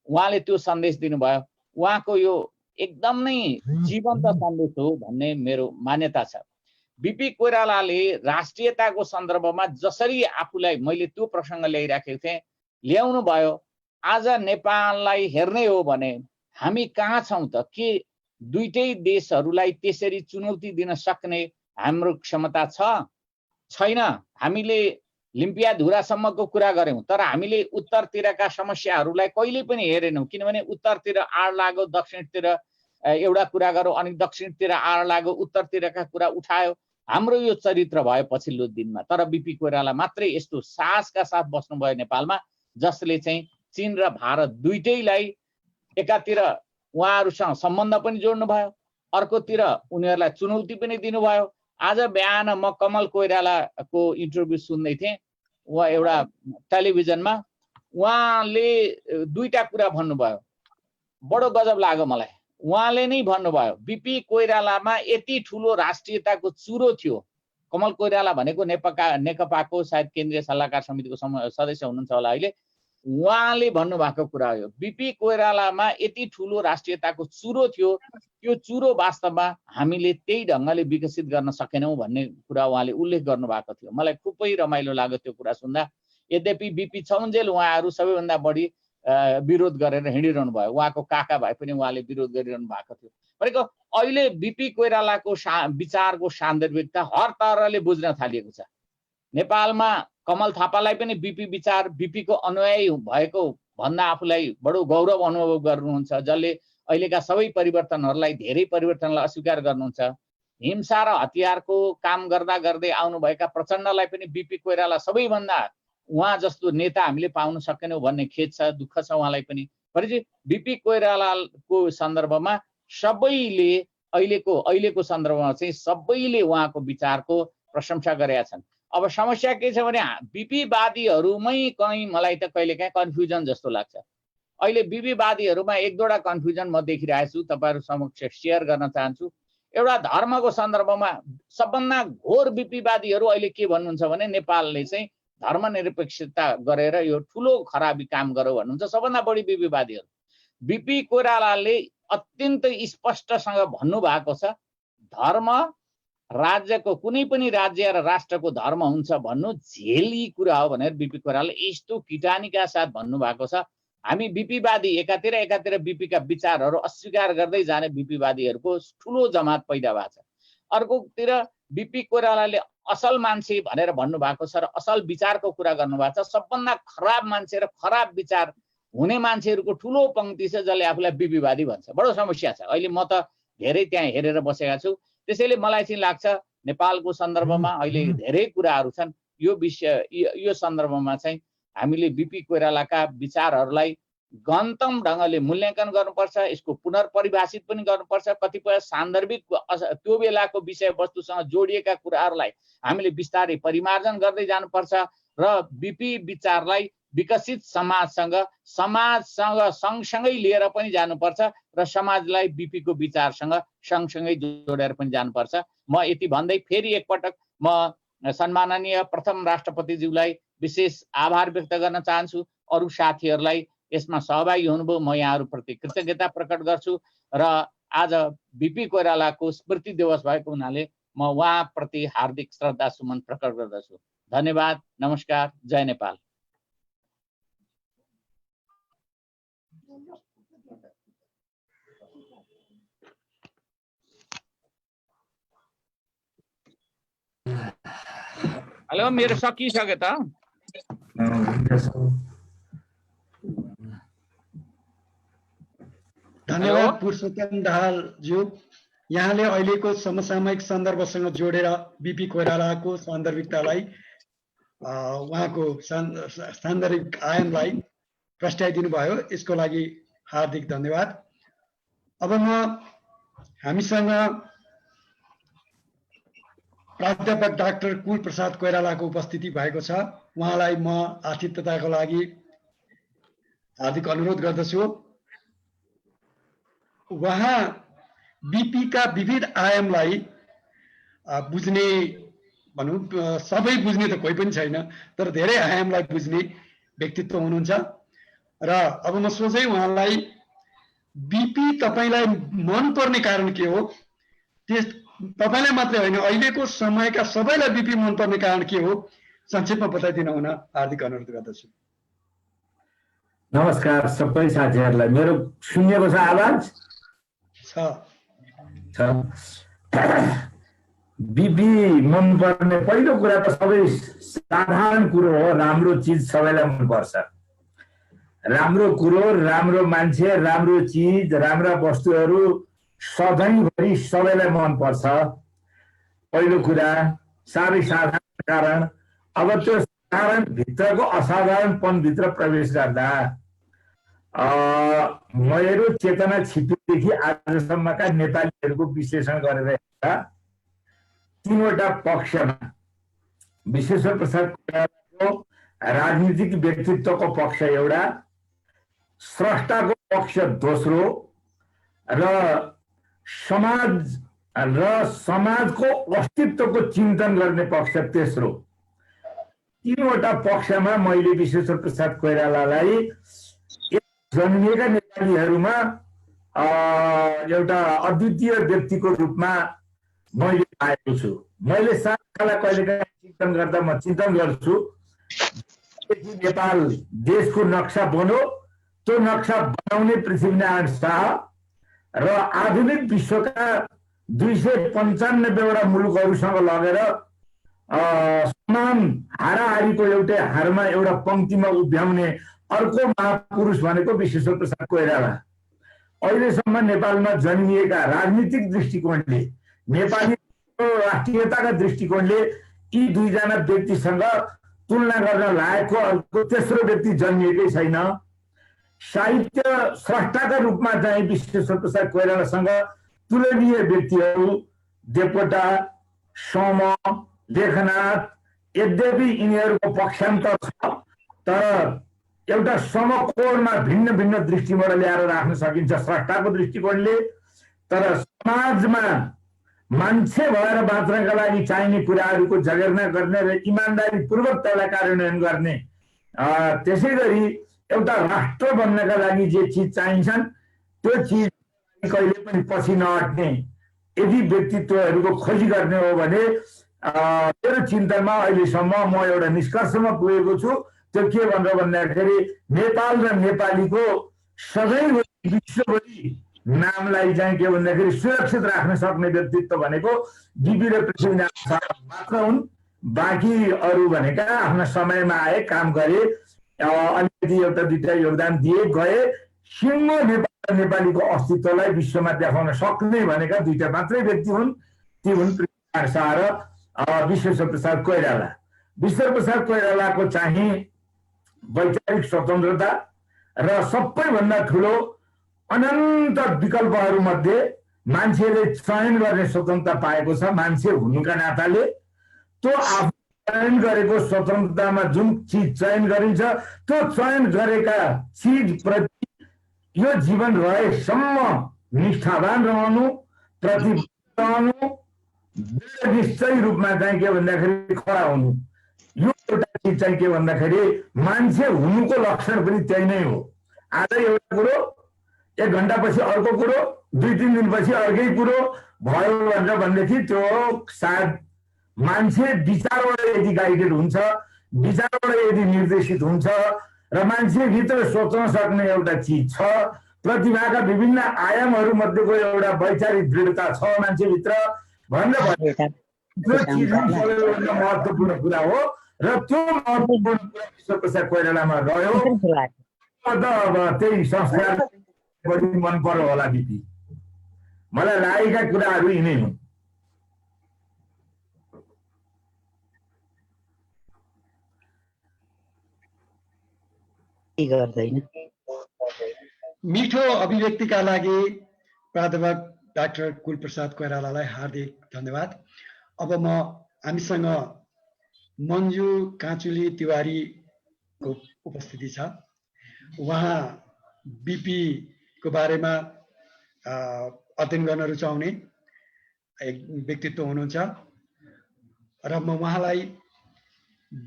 उहाँले त्यो सन्देश दिनुभयो। उहाँको यो एकदमै जीवन्त सन्देश हो भन्ने मेरो मान्यता छ। बिपी कोइरालाले राष्ट्रियताको सन्दर्भमा जसरी आफूलाई, मैले त्यो प्रसङ्ग ल्याइराखेको थिएँ, ल्याउनु भयो। आज नेपाललाई हेर्ने हो भने हामी कहाँ छौँ त? के दुईटै देशहरूलाई त्यसरी चुनौती दिन सक्ने हाम्रो क्षमता छ? छैन। हामीले लिम्पिया धुरासम्मको कुरा गऱ्यौँ, तर हामीले उत्तरतिरका समस्याहरूलाई कहिले पनि हेरेनौँ। किनभने उत्तरतिर आड लाग्यो, दक्षिणतिर एउटा कुरा गरौँ, अनि दक्षिणतिर आड लाग्यो, उत्तरतिरका कुरा उठायो। हाम्रो यो चरित्र भयो पछिल्लो दिनमा। तर बिपी कोइराला मात्रै यस्तो साहसका साथ बस्नुभयो नेपालमा, जसले चाहिँ चीन र भारत दुईटैलाई एकातिर उहाँहरूसँग सम्बन्ध पनि जोड्नु भयो, अर्कोतिर उनीहरूलाई चुनौती पनि दिनुभयो। आज बिहान म कमल कोइरालाको इन्टरभ्यू सुन्दै थिएँ उहाँ एउटा टेलिभिजनमा। उहाँले दुईटा कुरा भन्नुभयो, बडो गजब लाग्यो मलाई। उहाँले नै भन्नुभयो बिपी कोइरालामा यति ठुलो राष्ट्रियताको चुरो थियो। कमल कोइराला भनेको नेकपाको सायद केन्द्रीय सल्लाहकार समितिको सदस्य हुनुहुन्छ होला अहिले। उहाँले भन्नुभएको कुरा हो, बिपी कोइरालामा यति ठुलो राष्ट्रियताको चुरो थियो, त्यो चुरो वास्तवमा हामीले त्यही ढङ्गले विकसित गर्न सकेनौँ भन्ने कुरा उहाँले उल्लेख गर्नुभएको थियो। मलाई खुबै रमाइलो लाग्यो त्यो कुरा सुन्दा। यद्यपि बिपी छौन्जेल उहाँहरू सबैभन्दा बढी विरोध गरेर हिँडिरहनु भयो। उहाँको काका भए पनि उहाँले विरोध गरिरहनु भएको थियो। भनेको अहिले बिपी कोइरालाको विचारको सान्दर्भिकता हर तरहले बुझ्न थालिएको छ। नेपालमा कमल थापालाई पनि बिपी विचार, बिपीको अनुयायी भएको भन्दा आफूलाई बडो गौरव अनुभव गर्नुहुन्छ, जसले अहिलेका सबै परिवर्तनहरूलाई, धेरै परिवर्तनलाई अस्वीकार गर्नुहुन्छ। हिंसा र हतियारको काम गर्दा गर्दै आउनुभएका प्रचण्डलाई पनि बिपी कोइराला सबैभन्दा, उहाँ जस्तो नेता हामीले पाउन सकेनौँ भन्ने खेद छ, दुःख छ उहाँलाई पनि। भनेपछि बिपी कोइरालाको सन्दर्भमा सबैले अहिलेको सन्दर्भमा चाहिँ सबैले उहाँको विचारको प्रशंसा गरेका छन्। अब समस्या के छ भने बिपीवादीहरूमै कहीँ मलाई त कहिलेकाहीँ कन्फ्युजन जस्तो लाग्छ। अहिले बिपीवादीहरूमा एक दुईवटा कन्फ्युजन म देखिरहेको छु, तपाईँहरू समक्ष सेयर गर्न चाहन्छु। एउटा धर्मको सन्दर्भमा सबभन्दा घोर बिपीवादीहरू अहिले के भन्नुहुन्छ भने नेपालले चाहिँ धर्मनिरपेक्षता गरेर यो ठुलो खराबी काम गर्यो भन्नुहुन्छ सबभन्दा बढी बिपीवादीहरू। बिपी कोइरालाले अत्यन्त स्पष्टसँग भन्नुभएको छ, धर्म राज्यको, कुनै पनि राज्य र राष्ट्रको धर्म हुन्छ भन्नु झेली कुरा हो भनेर बिपी कोइरालाले यस्तो किटानीका साथ भन्नुभएको छ। हामी बिपीवादी एकातिर बिपीका विचारहरू अस्वीकार गर्दै जाने बिपीवादीहरूको ठुलो जमात पैदा भएको छ। अर्कोतिर बिपी कोइरालाले असल मान्छे भनेर भन्नुभएको छ र असल विचारको कुरा गर्नुभएको छ। सबभन्दा खराब मान्छे र खराब विचार हुने मान्छेहरूको ठुलो पंक्ति छ, जसले आफूलाई बिपीवादी भन्छ। बडो समस्या छ। अहिले म त धेरै त्यहाँ हेरेर बसेका छु। त्यसैले मलाई चाहिँ लाग्छ नेपालको सन्दर्भमा अहिले धेरै कुराहरू छन्। यो विषय, यो सन्दर्भमा चाहिँ हामीले बिपी कोइरालाका विचारहरूलाई गन्तम ढङ्गले मूल्याङ्कन गर्नुपर्छ, यसको पुनर्परिभाषित पनि गर्नुपर्छ। कतिपय सान्दर्भिक त्यो बेलाको विषयवस्तुसँग जोडिएका कुराहरूलाई हामीले बिस्तारै परिमार्जन गर्दै जानुपर्छ र बिपी विचारलाई विकसित समाजसँग सँगसँगै लिएर पनि जानुपर्छ र समाजलाई बिपीको विचारसँग सँगसँगै जोडेर पनि जानुपर्छ। म यति भन्दै फेरि एकपटक म सम्माननीय प्रथम राष्ट्रपतिज्यूलाई विशेष आभार व्यक्त गर्न चाहन्छु। अरू साथीहरूलाई यसमा सहभागी हुनुभयो, म यहाँहरूप्रति कृतज्ञता प्रकट गर्छु र आज बिपी कोइरालाको स्मृति दिवस भएको हुनाले म उहाँप्रति हार्दिक श्रद्धा सुमन प्रकट गर्दछु। धन्यवाद, नमस्कार, जय नेपाल। हेलो, मेरो सकिसक्यो त? धन्यवाद पुरुषोत्तम दाहालज्यू। यहाँले अहिलेको समसामयिक सन्दर्भसँग जोडेर बिपी कोइरालाको सान्दर्भिकतालाई उहाँको सान्दर्भिक आयामलाई प्रस्ट्याइदिनु भयो, यसको लागि हार्दिक धन्यवाद। अब म हामीसँग प्राध्यापक डाक्टर कुल प्रसाद कोइरालाको उपस्थिति भएको छ। उहाँलाई म आतिथ्यताको लागि हार्दिक अनुरोध गर्दछु। उहाँ बिपीका विविध आयामलाई बुझ्ने भनौँ, सबै बुझ्ने त कोही पनि छैन, तर धेरै आयामलाई बुझ्ने व्यक्तित्व हुनुहुन्छ। र अब म सोझै उहाँलाई बिपी तपाईँलाई मनपर्ने कारण के हो, त्यस तपाईँलाई मात्रै होइन अहिलेको समयका सबैलाई बिपी मनपर्ने कारण के हो, संक्षेपमा बताइदिनु हुन हार्दिक अनुरोध गर्दछु। नमस्कार सबै साथीहरूलाई। मेरो सुनिएको छ आवाज? बिपी मनपर्ने पहिलो कुरा त सबै साधारण कुरो हो। राम्रो चिज सबैलाई मनपर्छ। राम्रो कुरो, राम्रो मान्छे, राम्रो चिज, राम्रा वस्तुहरू सधैँभरि सबैलाई मनपर्छ। पहिलो कुरा साह्रै साधारण कारण। अब त्यो साधारण भित्रको असाधारणपन भित्र प्रवेश गर्दा मेरो चेतना छिपिदेखि आजसम्मका नेपालीहरूको विश्लेषण गरेर हेर्दा तीनवटा पक्षमा विश्वेश्वर प्रसाद कोइरालाको राजनीतिक व्यक्तित्वको पक्ष एउटा, स्रष्टाको पक्ष दोस्रो र समाजको अस्तित्वको चिन्तन गर्ने पक्ष तेस्रो, तीनवटा पक्षमा मैले विश्वेश्वर प्रसाद कोइरालालाई जन्मिएका नेपालीहरूमा एउटा अद्वितीय व्यक्तिको रूपमा मैले पाएको छु। मैले साथीलाई कहिलेकाहीँ चिन्तन गर्दा म चिन्तन गर्छु, नेपाल देशको नक्सा बन्यो, त्यो नक्सा बनाउने पृथ्वीनारायण शाह र आधुनिक विश्वका 295वटा मुलुकहरूसँग लगेर समान हाराहारीको एउटै हारमा एउटा पंक्तिमा उभ्याउने अर्को महापुरुष भनेको विश्वेश्वर प्रसाद कोइराला। अहिलेसम्म नेपालमा जन्मिएका राजनीतिक दृष्टिकोणले, नेपाली राष्ट्रियताका दृष्टिकोणले यी दुईजना व्यक्तिसँग तुलना गर्न लायकको अर्को तेस्रो व्यक्ति जन्मिएकै छैन। साहित्य स्रष्टाका रूपमा चाहिँ विश्वेश्वर प्रसाद कोइरालासँग तुलनीय व्यक्तिहरू देवकोटा, सोम, लेखनाथ, यद्यपि यिनीहरूको पक्षान्तर छ, तर एउटा समकोणमा भिन्न भिन्न दृष्टिबाट ल्याएर राख्न सकिन्छ स्रष्टाको दृष्टिकोणले। तर समाजमा मान्छे भएर बाँच्नका लागि चाहिने कुराहरूको जगेर्ना गर्ने र इमान्दारीपूर्वक त्यसलाई कार्यान्वयन गर्ने, त्यसै गरी एउटा राष्ट्र बन्नका लागि जे चिज चाहिन्छन् त्यो चिज कहिले पनि पछि नहट्ने यदि व्यक्तित्वहरूको खोजी गर्ने हो भने मेरो चिन्तनमा अहिलेसम्म म एउटा निष्कर्षमा पुगेको छु। त्यो के भनेर भन्दाखेरि नेपाल र नेपालीको सधैँभरि विश्वभरि नामलाई चाहिँ के भन्दाखेरि सुरक्षित राख्न सक्ने व्यक्तित्व भनेको बिपी र पृथ्वीनारायण शाह मात्र हुन्। बाँकी अरू भनेका आफ्ना समयमा आए, काम गरे, अलिकति एउटा दुईटा योगदान दिए गए। सिङ्गो नेपाल र नेपालीको अस्तित्वलाई विश्वमा देखाउन सक्ने भनेका दुईटा मात्रै व्यक्ति हुन्, ती हुन् पृथ्वीनारायण शाह र विश्वेश्वर प्रसाद कोइराला। विश्वेश्वर प्रसाद कोइरालाको चाहिँ वैचारिक स्वतन्त्रता र सबैभन्दा ठुलो अनन्त विकल्पहरू मध्ये मान्छेले चयन गर्ने स्वतन्त्रता पाएको छ। मान्छे हुनुका नाताले त्यो आफू चयन गरेको स्वतन्त्रतामा जुन चिज चयन गरिन्छ त्यो चयन गरेका चिज प्रति यो जीवन रहेसम्म निष्ठावान रहनु, प्रतिबद्ध रहनु, निश्चय रूपमा चाहिँ के भन्दाखेरि खडा हुनु, यो एउटा चिज चाहिँ के भन्दाखेरि मान्छे हुनुको लक्षण पनि त्यही नै हो। आज एउटा कुरो, एक घण्टापछि अर्को कुरो, 2-3 दिनपछि अर्कै कुरो भयो भनेर भनेदेखि त्यो सायद मान्छे विचारबाट यदि गाइडेड हुन्छ, विचारबाट यदि निर्देशित हुन्छ र मान्छेभित्र सोच्न सक्ने एउटा चिज छ, प्रतिभाका विभिन्न आयामहरू मध्येको एउटा वैचारिक दृढता छ मान्छेभित्र भनेर त्यो चिज सबैभन्दा महत्त्वपूर्ण कुरा हो र त्यो महत्त्वपूर्ण कुरा विश्वेश्वर प्रसाद कोइरालामा रह्यो। अब त्यही संस्कार बढी मन पर्यो होला बिपी। मलाई लागेका कुराहरू यिनै हुन्। गर्दैन। मिठो अभिव्यक्तिका लागि प्राध्यापक डाक्टर कुलप्रसाद कोइरालालाई हार्दिक धन्यवाद। अब हामीसँग मन्जु काँचुली तिवारीको उपस्थिति छ। उहाँ बिपी को बारेमा अध्ययन गर्न रुचाउने एक व्यक्तित्व हुनुहुन्छ र म उहाँलाई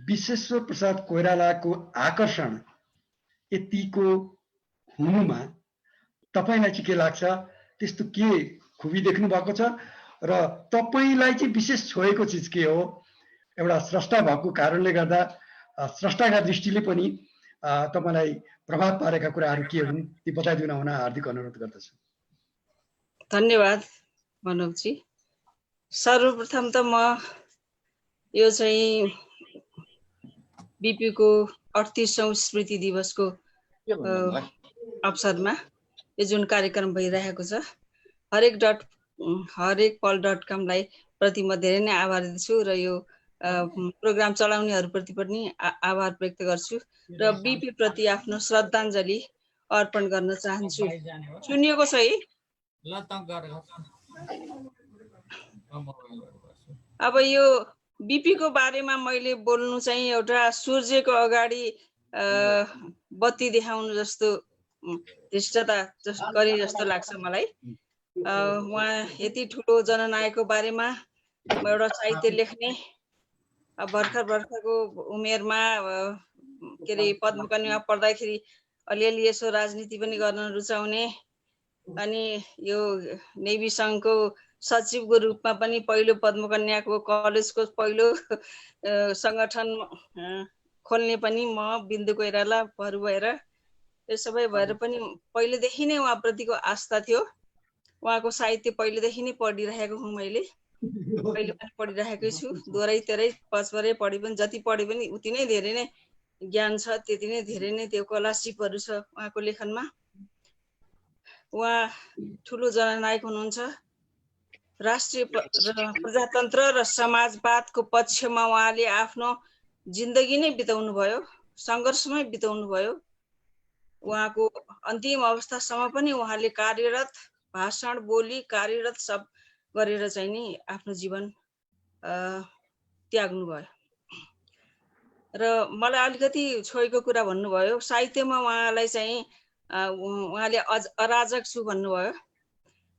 विश्वेश्वर प्रसाद कोइरालाको आकर्षण यतिको हुनुमा तपाईलाई चाहिँ के लाग्छ? त्यस्तो के खुबी देख्नु भएको छ र तपाईलाई चाहिँ विशेष छोएको चिज के हो? एउटा स्रष्टा भएको कारणले गर्दा स्रष्टाका दृष्टिले पनि तपाईलाई प्रभाव पारेका कुराहरू के हुन् ती बताइदिन हुन हार्दिक अनुरोध गर्दछु। धन्यवाद मनोजजी। सर्वप्रथम त म यो चाहिँ बिपीको 38औं स्मृति दिवसको अवसरमा यो जुन कार्यक्रम भइरहेको छ हरेकपल.com लाई प्रति म धेरै नै आभारी छु र यो प्रोग्राम चलाउनेहरूप्रति पनि आभार व्यक्त गर्छु र बिपी प्रति आफ्नो श्रद्धाञ्जली अर्पण गर्न चाहन्छु। सुनिएको छ है? अब यो बिपी को बारेमा मैले बोल्नु चाहिँ एउटा सूर्यको अगाडि बत्ती देखाउनु जस्तो धृष्टता गरे जस्तो लाग्छ मलाई। उहाँ यति ठुलो जननायकको बारेमा एउटा साहित्य लेख्ने, भर्खरको उमेरमा के अरे पद्मकन्या पढ्दाखेरि अलिअलि यसो राजनीति पनि गर्न रुचाउने, अनि यो नेभी सङ्घको सचिवको रूपमा पनि पहिलो पद्मकन्याको कलेजको पहिलो संगठन खोल्ने पनि म बिन्दु कोइराला भरू भएर यो सबै भएर पनि पहिलेदेखि नै उहाँप्रतिको आस्था थियो। उहाँको साहित्य पहिलेदेखि नै पढिरहेको हुँ मैले, पहिले पनि पढिरहेकै छु। दोहोरै तेह्रै पाँचबारै पढे पनि जति पढे पनि उति नै धेरै नै ज्ञान छ, त्यति नै धेरै नै त्यो कला सिपहरू छ उहाँको लेखनमा। उहाँ ठुलो जननायक हुनुहुन्छ। राष्ट्रिय प्रजातन्त्र र समाजवादको पक्षमा उहाँले आफ्नो जिन्दगी नै बिताउनु भयो, सङ्घर्षमै बिताउनु भयो। उहाँको अन्तिम अवस्थासम्म पनि उहाँले कार्यरत भाषण बोली कार्यरत सब गरेर चाहिँ नि आफ्नो जीवन त्याग्नु भयो। र मलाई अलिकति छोएको कुरा भन्नुभयो, साहित्यमा उहाँलाई चाहिँ उहाँले अराजक छु भन्नुभयो।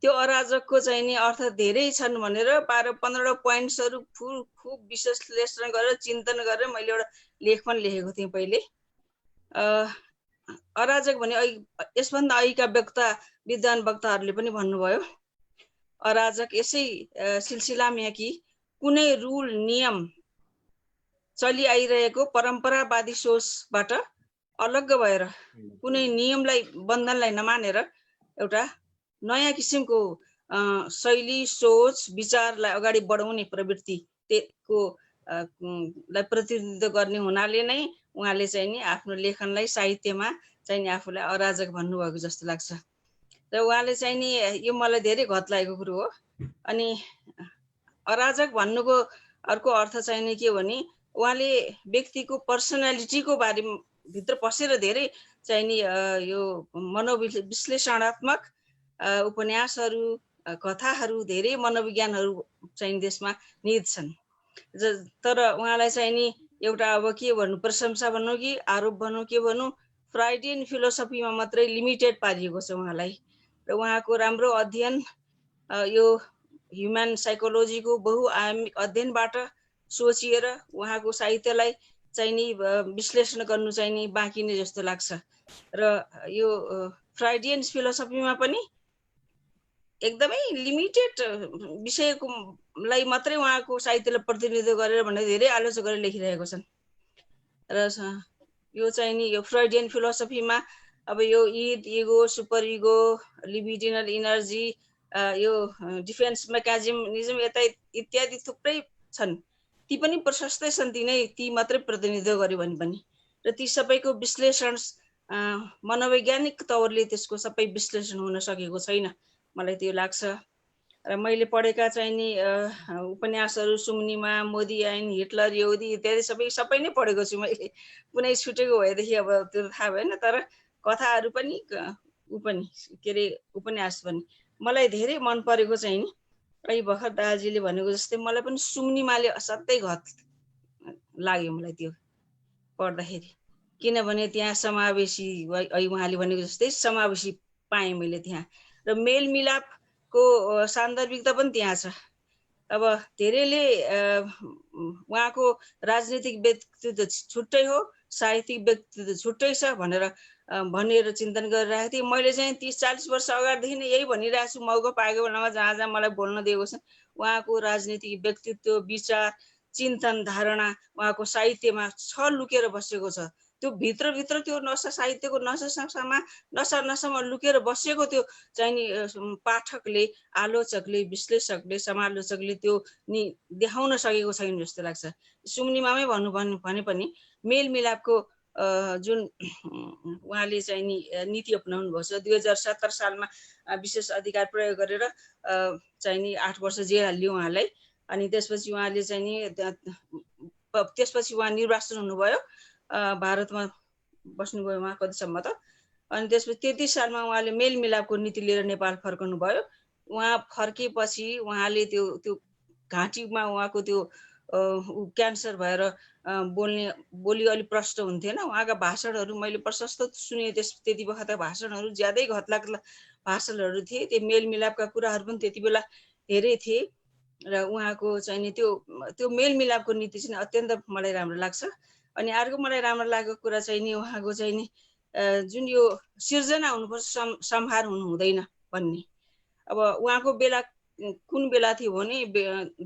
त्यो अराजकको चाहिँ नि अर्थ धेरै छन् भनेर 12-15 पोइन्ट्सहरू खुब विश्लेषण गरेर चिन्तन गरेर मैले एउटा लेख पनि लेखेको थिएँ पहिले। अराजक भने यसभन्दा अघिका विद्वान वक्ताहरूले पनि भन्नुभयो, अराजक यसै सिलसिलामा यहाँ कि कुनै रुल नियम चलि आइरहेको परम्परावादी सोचबाट अलग्ग भएर कुनै नियमलाई बन्धनलाई नमानेर एउटा नयाँ किसिमको शैली सोच विचारलाई अगाडि बढाउने प्रवृत्ति को लाई प्रतिनिधित्व गर्ने हुनाले नै उहाँले चाहिँ नि आफ्नो लेखनलाई साहित्यमा चाहिँ नि आफूलाई अराजक भन्नुभएको जस्तो लाग्छ। र उहाँले चाहिँ नि यो मलाई धेरै घत लागेको कुरो हो। अनि अराजक भन्नुको अर्को अर्थ चाहिँ नि के हो भने उहाँले व्यक्तिको पर्सनालिटीको बारेमा भित्र पसेर धेरै चाहिँ नि यो मनोविश्लेषणात्मक उपन्यासहरू कथाहरू धेरै मनोविज्ञानहरू चाहिँ देशमा निहित छन्। तर उहाँलाई चाहिँ नि एउटा अब के भन्नु, प्रशंसा भन्नु कि आरोप भन्नु के भन्नु, फ्राइडियन फिलोसफीमा मात्रै लिमिटेड पारिएको छ उहाँलाई। र उहाँको राम्रो अध्ययन यो ह्युमन साइकोलोजीको बहुआयामिक अध्ययनबाट सोचिएर उहाँको साहित्यलाई चाहिँ नि विश्लेषण गर्नु चाहिँ नि बाँकी नै जस्तो लाग्छ। र यो फ्राइडियन फिलोसफीमा पनि एकदमै लिमिटेड विषयकोलाई मात्रै उहाँको साहित्यलाई प्रतिनिधित्व गरेर भनेर धेरै आलोचना गरेर लेखिरहेको छन्। र यो चाहिँ नि यो फ्राइडियन फिलोसफीमा अब यो इगो, सुपर इगो, लिबिडिनल इनर्जी, यो डिफेन्स मेकानिजम यता इत्यादि थुप्रै छन्। ती पनि प्रशस्तै छन्, ती मात्रै प्रतिनिधित्व गर्यो भने पनि। र ती सबैको विश्लेषण मनोवैज्ञानिक तौरले त्यसको सबै विश्लेषण हुन सकेको छैन, मलाई त्यो लाग्छ। र मैले पढेका चाहिँ नि उपन्यासहरू सुम्निमा, मोदी ऐन, हिटलर, यहुदी इत्यादि सबै नै पढेको छु मैले। कुनै छुटेको भएदेखि अब त्यो थाहा भएन, तर कथाहरू पनि के अरे उपन्यास पनि मलाई धेरै मन परेको चाहिँ नि अहिले भर्खर दाजुले भनेको जस्तै मलाई पनि सुम्निमाले असाध्यै घत लाग्यो मलाई त्यो पढ्दाखेरि, किनभने त्यहाँ समावेशी उहाँले भनेको जस्तै समावेशी पाएँ मैले त्यहाँ, र मेलमिलापको सान्दर्भिकता पनि त्यहाँ छ। अब धेरैले उहाँको राजनीतिक व्यक्तित्व छुट्टै हो, साहित्यिक व्यक्तित्व छुट्टै छ भनेर चिन्तन गरिरहेको थिएँ। मैले चाहिँ 30-40 वर्ष अगाडिदेखि नै यही भनिरहेको छु, मौका पाएको बेलामा जहाँ जहाँ मलाई बोल्न दिएको छ। उहाँको राजनीतिक व्यक्तित्व, विचार, चिन्तन, धारणा उहाँको साहित्यमा छ, लुकेर बसेको छ। त्यो भित्रभित्र त्यो नसा, साहित्यको नसामा लुकेर बसेको त्यो चाहिँ नि पाठकले, आलोचकले, विश्लेषकले, समालोचकले त्यो नि देखाउन सकेको छैन जस्तो लाग्छ। सुम्निमामै भने पनि मेलमिलापको जुन उहाँले चाहिँ नि नीति अपनाउनु भएको छ, 2017 सालमा विशेष अधिकार प्रयोग गरेर चाहिँ नि 8 वर्ष जेल हाल्यो उहाँलाई। अनि त्यसपछि उहाँले चाहिँ नि त्यसपछि उहाँ निर्वासन हुनुभयो, भारतमा बस्नुभयो उहाँ कतिसम्म त। अनि त्यसपछि 33 सालमा उहाँले मेलमिलापको नीति लिएर नेपाल फर्कनु भयो। उहाँ फर्केपछि उहाँले त्यो घाँटीमा उहाँको त्यो क्यान्सर भएर बोली अलिक प्रष्ट हुन्थेन। उहाँका भाषणहरू मैले प्रशस्त सुने, त्यति बखत भाषणहरू ज्यादै घतलाग्दो भाषणहरू थिए। त्यो मेलमिलापका कुराहरू पनि त्यति बेला धेरै थिए, र उहाँको चाहिँ नि त्यो मेलमिलापको नीति चाहिँ अत्यन्त मलाई राम्रो लाग्छ। अनि अर्को मलाई राम्रो लागेको कुरा चाहिँ नि उहाँको चाहिँ नि जुन यो सिर्जना हुनुपर्छ, सम्हार हुनु हुँदैन भन्ने। अब उहाँको बेला कुन बेला थियो भने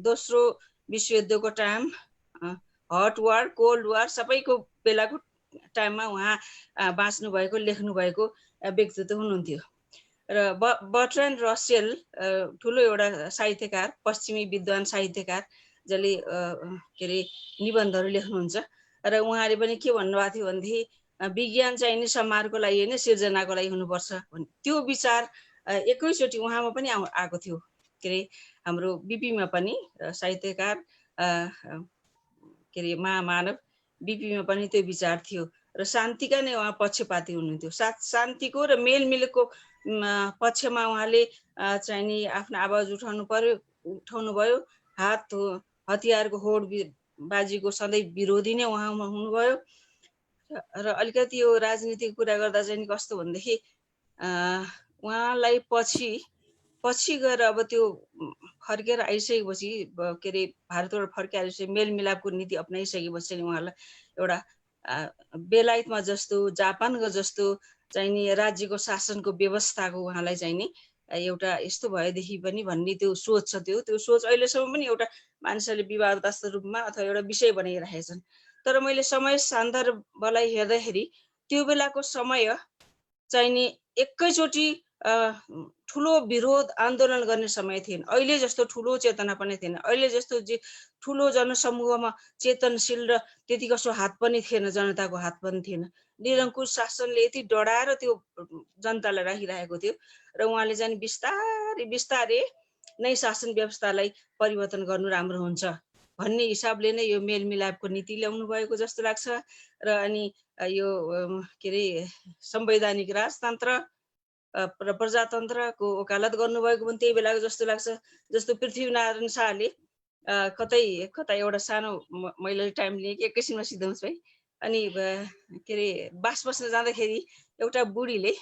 दोस्रो विश्वयुद्धको टाइम, हट वार, कोल्ड वार सबैको बेलाको टाइममा उहाँ बाँच्नु भएको, लेख्नु भएको व्यक्तित्व हुनुहुन्थ्यो। र बर्ट्रान्ड रसेल ठुलो एउटा साहित्यकार, पश्चिमी विद्वान साहित्यकार, जसले के अरे निबन्धहरू लेख्नुहुन्छ। र उहाँले पनि के भन्नुभएको थियो भनेदेखि विज्ञान चाहिँ नि सम्हारको लागि होइन, सिर्जनाको लागि हुनुपर्छ भन्ने त्यो विचार एकैचोटि उहाँमा पनि आएको थियो। के अरे हाम्रो बिपीमा पनि साहित्यकार के अरे महामानव बिपीमा पनि त्यो विचार थियो। र शान्तिका नै उहाँ पक्षपाती हुनुहुन्थ्यो। शान्तिको र मेलमिलको पक्षमा उहाँले चाहिँ नि आफ्नो आवाज उठाउनु भयो। हतियारको होडबाजीको सधैँ विरोधी नै उहाँ हुनुभयो। र अलिकति यो राजनीतिको कुरा गर्दा चाहिँ कस्तो भनेदेखि उहाँलाई पछि गएर अब त्यो फर्केर आइसकेपछि, के अरे भारतबाट फर्किआएपछि मेलमिलापको नीति अपनाइसकेपछि उहाँलाई एउटा बेलायतमा जस्तो, जापानको जस्तो चाहिँ नि राज्यको शासनको व्यवस्थाको उहाँलाई चाहिँ नि एउटा यस्तो भएदेखि पनि भन्ने त्यो सोच छ। त्यो सोच अहिलेसम्म पनि एउटा मानिसहरूले विवादास्पद रूपमा अथवा एउटा विषय बनाइरहेछन्। तर मैले समय सन्दर्भलाई हेर्दाखेरि त्यो बेलाको समय चाहिँ नि एकैचोटि ठुलो विरोध आन्दोलन गर्ने समय थिएन। अहिले जस्तो ठुलो चेतना पनि थिएन। अहिले जस्तो ठुलो जनसमूहमा चेतनशील र त्यति कसो हात पनि थिएन, जनताको हात पनि थिएन। निरङ्कुश शासनले यति डढाएर त्यो जनतालाई राखिरहेको थियो, र उहाँले चाहिँ बिस्तारै नै शासन व्यवस्थालाई परिवर्तन गर्नु राम्रो हुन्छ भन्ने हिसाबले नै यो मेलमिलापको नीति ल्याउनु भएको जस्तो लाग्छ। र अनि यो के अरे संवैधानिक राजतन्त्र र प्रजातन्त्रको वकालत गर्नुभएको पनि त्यही बेलाको जस्तो लाग्छ। जस्तो पृथ्वीनारायण शाहले कतै एउटा सानो मैले टाइम लिएँ कि एकैछिनमा सिधाउँछु है। अनि के अरे बास बस्न जाँदाखेरि एउटा बुढीले,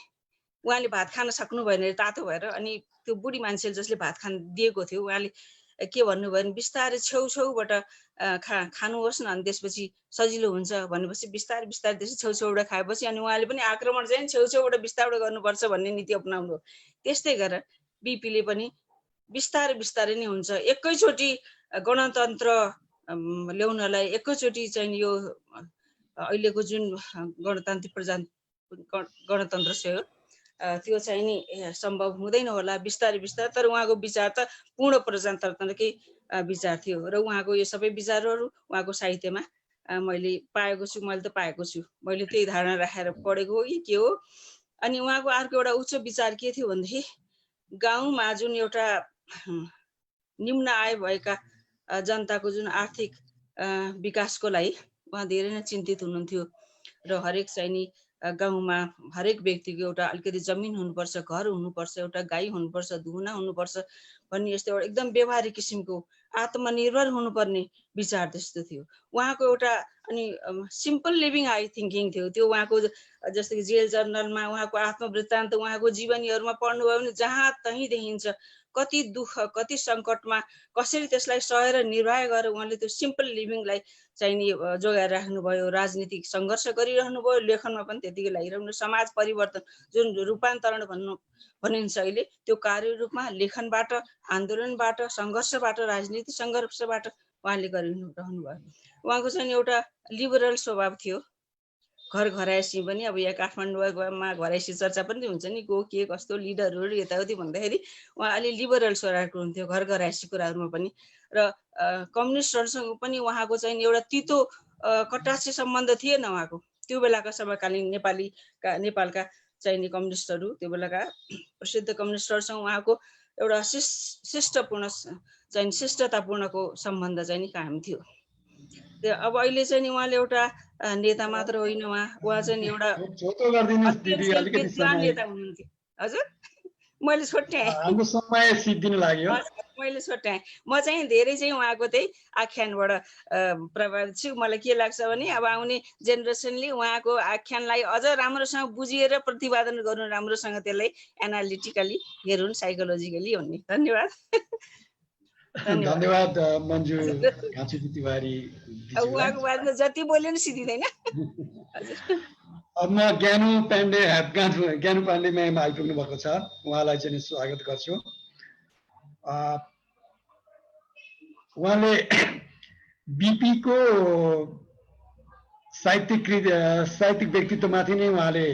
उहाँले भात खान सक्नु भएन तातो भएर, अनि त्यो बुढी मान्छेले जसले भात खान दिएको थियो उहाँले के भन्नुभयो भने बिस्तारै छेउछेउबाट खानुहोस् न, अनि त्यसपछि सजिलो हुन्छ भनेपछि बिस्तारै त्यसै छेउछेउबाट खाएपछि अनि उहाँले पनि आक्रमण चाहिँ छेउछेउबाट बिस्तारै गर्नुपर्छ भन्ने नीति अपनाउनु हो। त्यस्तै गरेर बिपीले पनि बिस्तारै नै हुन्छ। एकैचोटि गणतन्त्र ल्याउनलाई, एकैचोटि चाहिँ यो अहिलेको जुन गणतन्त्र छ त्यो चाहिँ नि सम्भव हुँदैन होला, बिस्तारै। तर उहाँको विचार त पूर्ण प्रजातन्त्रकै विचार थियो, र उहाँको यो सबै विचारहरू उहाँको साहित्यमा मैले पाएको छु। मैले त्यही धारणा राखेर पढेको हो कि के हो। अनि उहाँको अर्को एउटा उच्च विचार के थियो भनेदेखि गाउँमा जुन एउटा निम्न आय भएका जनताको जुन आर्थिक विकासको लागि उहाँ धेरै नै चिन्तित हुनुहुन्थ्यो र हरेक चाहिँ नि गाउँमा हरेक व्यक्तिको एउटा अलिकति जमिन हुनुपर्छ, घर हुनुपर्छ, एउटा गाई हुनुपर्छ, दुहुना हुनुपर्छ भन्ने यस्तो एउटा एकदम व्यवहारिक किसिमको आत्मनिर्भर हुनुपर्ने विचार त्यस्तो थियो उहाँको एउटा। अनि सिम्पल लिभिङ थिङ्किङ थियो त्यो उहाँको। जस्तो कि जेल जर्नलमा उहाँको आत्मवृत्तान्त उहाँको जीवनीहरूमा पढ्नुभयो भने जहाँ तहीँ देखिन्छ कति दुःख कति सङ्कटमा कसरी त्यसलाई सहेर निर्वाह गरेर उहाँले त्यो सिम्पल लिभिङलाई चाहिँ नि जोगाएर राख्नुभयो। राजनीतिक सङ्घर्ष गरिरहनु भयो, लेखनमा पनि त्यतिकै लागिरहनु। समाज परिवर्तन जुन रूपान्तरण भनिन्छ अहिले त्यो कार्य रूपमा लेखनबाट, आन्दोलनबाट, सङ्घर्षबाट, राजनीतिक सङ्घर्षबाट उहाँले गरिरहनु भयो। उहाँको चाहिँ एउटा लिबरल स्वभाव थियो। घर घरायसी पनि अब यहाँ काठमाडौँमा घरायसी चर्चा पनि हुन्छ नि, को के कस्तो लिडरहरू यताउति भन्दाखेरि उहाँ अलि लिबरल स्वभावको हुन्थ्यो घर घरायसी कुराहरूमा पनि। र कम्युनिस्टहरूसँग पनि उहाँको चाहिँ एउटा तितो कटाक्षी सम्बन्ध थिएन उहाँको। त्यो बेलाका समकालीन नेपालका चाहिँ नि कम्युनिस्टहरू, त्यो बेलाका प्रसिद्ध कम्युनिस्टहरूसँग उहाँको एउटा शिष्टपूर्ण चाहिँ शिष्टतापूर्णको सम्बन्ध चाहिँ नि कायम थियो। अब अहिले चाहिँ नि उहाँले एउटा नेता मात्र होइन, उहाँ चाहिँ एउटा विद्वान नेता हुनुहुन्थ्यो। हजुर मैले छोट्याएँ, हाम्रो समय सिद्धिन लाग्यो, मैले छोट्याएँ। म चाहिँ धेरै चाहिँ उहाँको त्यही आख्यानबाट प्रभावित छु। मलाई के लाग्छ भने अब आउने जेनेरेसनले उहाँको आख्यानलाई अझ राम्रोसँग बुझेर प्रतिपादन गर्नु, राम्रोसँग त्यसलाई एनालिटिकली हेर्नु, साइकोलोजिकली भन्ने। धन्यवाद। धन्यवाद मन्जु घाँचुकी तिवारी। उहाँको बारेमा जति बोल्यो नि सिद्धिँदैन। अब म ज्ञानु पाण्डे म्याम आइपुग्नु भएको छ, उहाँलाई चाहिँ स्वागत गर्छु। उहाँले बिपीको साहित्यिक व्यक्तित्वमाथि नै उहाँले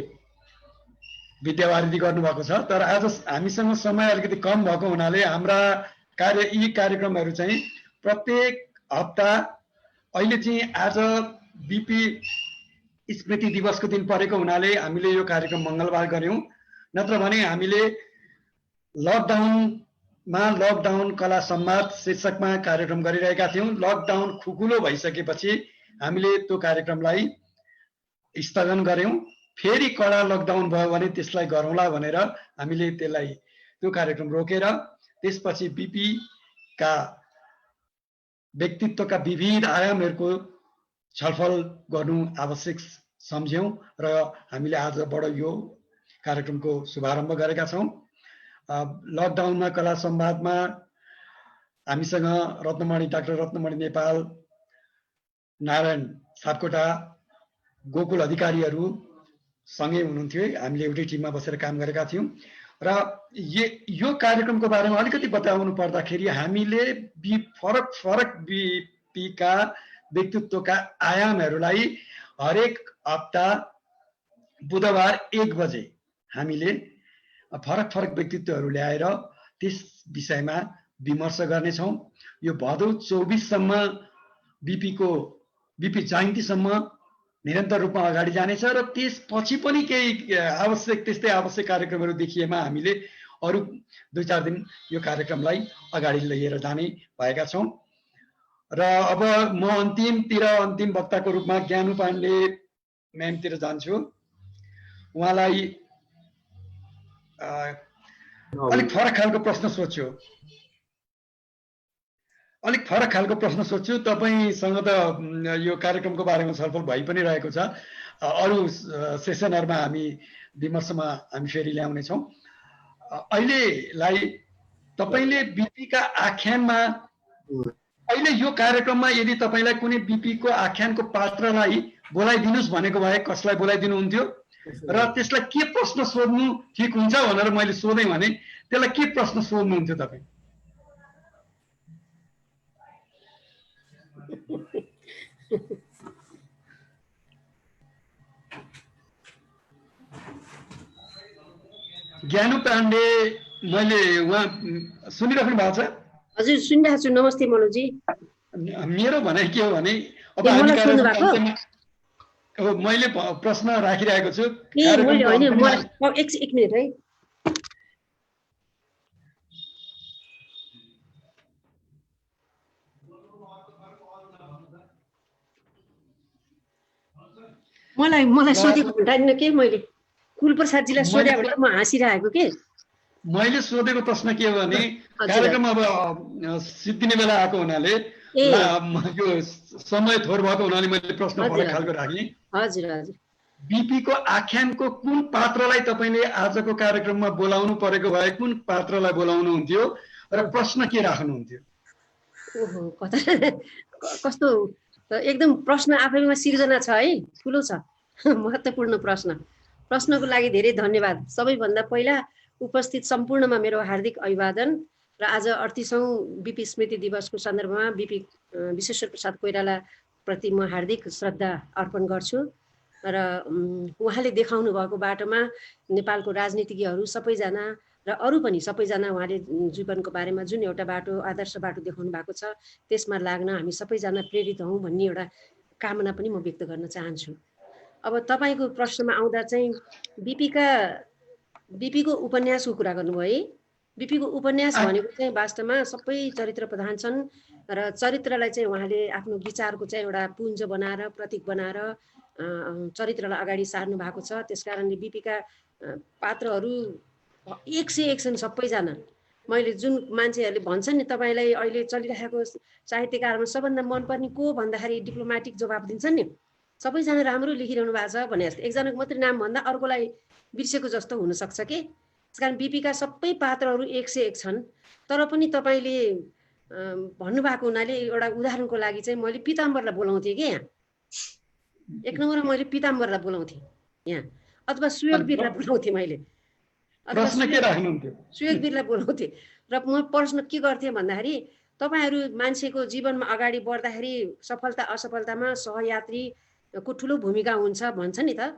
विद्यावारिधि गर्नुभएको छ। तर आज हामीसँग समय अलिकति कम भएको हुनाले हाम्रा यी कार्यक्रमहरू चाहिँ प्रत्येक हप्ता, अहिले चाहिँ आज बिपी स्मृति दिवसको दिन परेको हुनाले हामीले यो कार्यक्रम मङ्गलबार गऱ्यौँ। नत्र भने हामीले लकडाउन कला संवाद शीर्षकमा कार्यक्रम गरिरहेका थियौँ। लकडाउन खुकुलो भइसकेपछि हामीले त्यो कार्यक्रमलाई स्थगन गऱ्यौँ। फेरि कडा लकडाउन भयो भने त्यसलाई गरौँला भनेर हामीले त्यो कार्यक्रम रोकेर त्यसपछि बिपीका व्यक्तित्वका विविध आयामहरूको छलफल गर्नु आवश्यक सम्झ्यौँ र हामीले आजबाट यो कार्यक्रमको शुभारम्भ गरेका छौँ। लकडाउनमा कला संवादमा हामीसँग डाक्टर रत्नमणि नेपाल, नारायण सापकोटा, गोकुल अधिकारीहरू सँगै हुनुहुन्थ्यो। हामीले एउटै टिममा बसेर काम गरेका थियौँ र यो कार्यक्रमको बारेमा अलिकति बताउनु पर्दाखेरि हामीले फरक बिपीका व्यक्तित्वका आयामहरूलाई हरेक हप्ता बुधबार 1 बजे हामी फरक व्यक्तित्वहरू ल्याएर त्यस विषयमा विमर्श गर्नेछौँ। यो भदौ 24 सम्म बिपी जयन्तीसम्म निरन्तर रूपमा अगाडि जानेछ र त्यसपछि पनि केही त्यस्तै आवश्यक कार्यक्रमहरू देखिएमा हामीले अरू 2-4 दिन यो कार्यक्रमलाई अगाडि लिएर जाने भएका छौँ। र अब म अन्तिम वक्ताको रूपमा ज्ञानु पाण्डे म्यामतिर जान्छु। उहाँलाई अलिक फरक खालको प्रश्न सोध्छु। तपाईँसँग त यो कार्यक्रमको बारेमा छलफल भइ पनि रहेको छ, अरू सेसनहरूमा हामी विमर्शमा हामी फेरि ल्याउनेछौँ। अहिलेलाई तपाईँले बिपीका आख्यानमा, अहिले यो कार्यक्रममा यदि तपाईँलाई कुनै बिपीको आख्यानको पात्रलाई बोलाइदिनुहोस् भनेको भए कसलाई बोलाइदिनुहुन्थ्यो र त्यसलाई के प्रश्न सोध्नु ठिक हुन्छ भनेर मैले सोधेँ भने त्यसलाई के प्रश्न सोध्नुहुन्थ्यो तपाईँ? ज्ञानु पाण्डे, मैले उहाँ सुनिराख्नु भएको छ? हजुर सुनिरहेको छु। नमस्ते मनोजी। मेरो भनाइ के हो भने अब मैले प्रश्न राखिरहेको छु। एक मिनट है। मलाई सोधेको भन्टाइन के मैले कुलप्रसादजीलाई सोधे भनेर म हाँसिरहेको के मैले सोधेको प्रश्न के हो भने हजुर। कार्यक्रम अब सिद्धिने बेला आएको हुनाले ए यो समय थोर भएको हुनाले मैले प्रश्न हजुर, फरक खालको राखेँ। हजुर हजुर बीपी को आख्यानको कुन पात्रलाई तपाईले आजको कार्यक्रममा बोलाउनु परेको भए कुन पात्रलाई बोलाउनुहुन्थ्यो र प्रश्न के राख्नुहुन्थ्यो? ओहो कस्तो एकदम प्रश्न आफैमा सिर्जना छ है, ठुलो छ, महत्त्वपूर्ण प्रश्नको लागि धेरै धन्यवाद। सबैभन्दा पहिला उपस्थित सम्पूर्णमा मेरो हार्दिक अभिवादन र आज 38औं बीपी स्मृति दिवसको सन्दर्भमा बीपी विश्वेश्वर प्रसाद कोइराला प्रति म हार्दिक श्रद्धा अर्पण गर्छु र उहाँले देखाउनु भएको बाटोमा नेपालको राजनीतिज्ञहरू सबैजना र अरू पनि सबैजना उहाँले जीवनको बारेमा जुन एउटा बाटो आदर्श बाटो देखाउनु भएको छ त्यसमा लाग्न हामी सबैजना प्रेरित हौँ भन्ने एउटा कामना पनि म व्यक्त गर्न चाहन्छु। अब तपाईको प्रश्नमा आउँदा चाहिँ बीपीको उपन्यासको कुरा गर्नुभयो है। बीपीको उपन्यास भनेको चाहिँ वास्तवमा सबै चरित्र प्रधान छन् र चरित्रलाई चाहिँ उहाँले आफ्नो विचारको चाहिँ एउटा पुञ्ज बनाएर प्रतीक बनाएर चरित्रलाई अगाडि सार्नु भएको छ। त्यसकारणले बीपीका पात्रहरू 101 छन् सबैजना। मैले जुन मान्छेहरूले भन्छन् नि तपाईँलाई अहिले चलिरहेको साहित्यकारमा सबभन्दा मनपर्ने को भन्दाखेरि डिप्लोमेटिक जवाब दिन्छन् नि, सबैजना राम्रो लेखिरहनु भएको छ भने जस्तो एकजनाको मात्रै नाम भन्दा अर्कोलाई बिर्सेको जस्तो हुनसक्छ कि। त्यसकारण बीपीका सबै पात्रहरू 101 छन्। तर पनि तपाईँले भन्नुभएको हुनाले एउटा उदाहरणको लागि चाहिँ मैले पिताम्बरलाई बोलाउँथेँ कि यहाँ एक नम्बरमा मैले पिताम्बरलाई बोलाउँथेँ यहाँ, अथवा सुयोगवीरलाई बोलाउँथेँ मैले, प्रश्न के राख्नुहुन्थ्यो? सुयोगवीरलाई बोलाउँथेँ र म प्रश्न के गर्थेँ भन्दाखेरि तपाईँहरू मान्छेको जीवनमा अगाडि बढ्दाखेरि सफलता असफलतामा सहयात्रीको ठुलो भूमिका हुन्छ भन्छ नि त।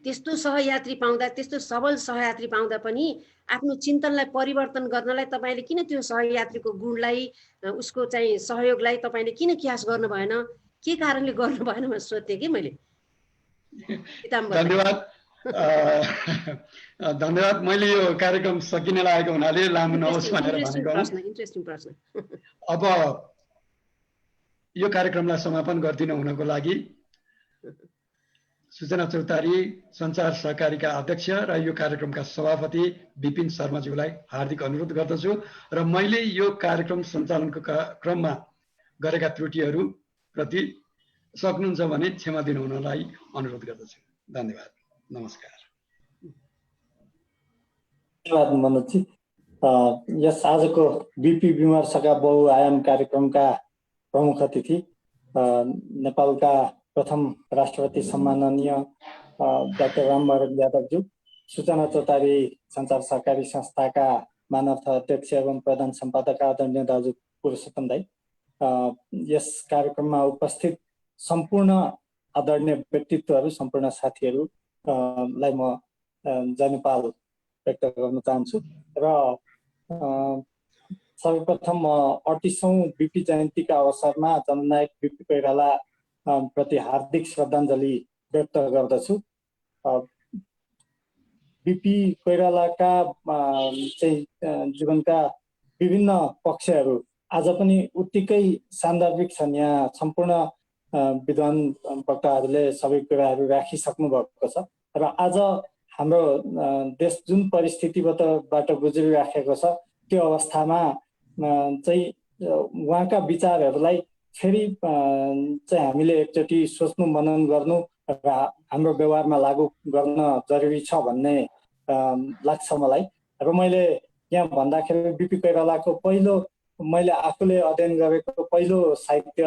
त्यस्तो सहयात्री पाउँदा, त्यस्तो सबल सहयात्री पाउँदा पनि आफ्नो चिन्तनलाई परिवर्तन गर्नलाई तपाईँले किन त्यो सहयात्रीको गुणलाई उसको चाहिँ सहयोगलाई तपाईँले किन क्यास गर्नु भएन, के कारणले गर्नु भएन भनेर सोध्थेँ कि मैले। धन्यवाद धन्यवाद। मैले यो कार्यक्रम सकिन लागेको हुनाले लामो नहोस् भनेर भनेको। इन्ट्रेस्टिङ प्रश्न। अब यो कार्यक्रमलाई समापन गरिदिन हुनको लागि सूचना चौतारी सञ्चार सहकारीका अध्यक्ष र यो कार्यक्रमका सभापति विपिन शर्माज्यूलाई हार्दिक अनुरोध गर्दछु र मैले यो कार्यक्रम सञ्चालनको क्रममा गरेका त्रुटिहरू प्रति सक्नुहुन्छ भने क्षमा दिनुहुनलाई अनुरोध गर्दछु। धन्यवाद, नमस्कार। धन्यवाद मनोजजी। यस आजको बीपी विमर्शका बहुआयाम कार्यक्रमका प्रमुख अतिथि नेपालका प्रथम राष्ट्रपति सम्माननीय डाक्टर रामवरण यादवज्यू, सूचना चौतारी सञ्चार सहकारी संस्थाका मानवता अध्यक्ष एवं प्रधान सम्पादक आदरणीय दाजु पुरुषोत्तम दाई, यस कार्यक्रममा उपस्थित सम्पूर्ण आदरणीय व्यक्तित्वहरू, सम्पूर्ण साथीहरूलाई म जयनेपाल व्यक्त गर्न चाहन्छु र सर्वप्रथम 38औं बीपी जयन्तीका अवसरमा जननायक बीपी कोइराला प्रति हार्दिक श्रद्धाञ्जली व्यक्त गर्दछु। बीपी कोइरालाका चाहिँ जीवनका विभिन्न पक्षहरू आज पनि उत्तिकै सान्दर्भिक छन्। यहाँ सम्पूर्ण विद्वान वक्ताहरूले सबै कुराहरू राखिसक्नु भएको छ र आज हाम्रो देश जुन परिस्थितिबाट गुज्रिराखेको छ त्यो अवस्थामा चाहिँ उहाँका विचारहरूलाई फेरि चाहिँ हामीले एकचोटि सोच्नु, मनन गर्नु र हाम्रो व्यवहारमा लागू गर्न जरुरी छ भन्ने लाग्छ मलाई। र मैले यहाँ भन्दाखेरि बीपी कोइरालाको पहिलो मैले आफूले अध्ययन गरेको पहिलो साहित्य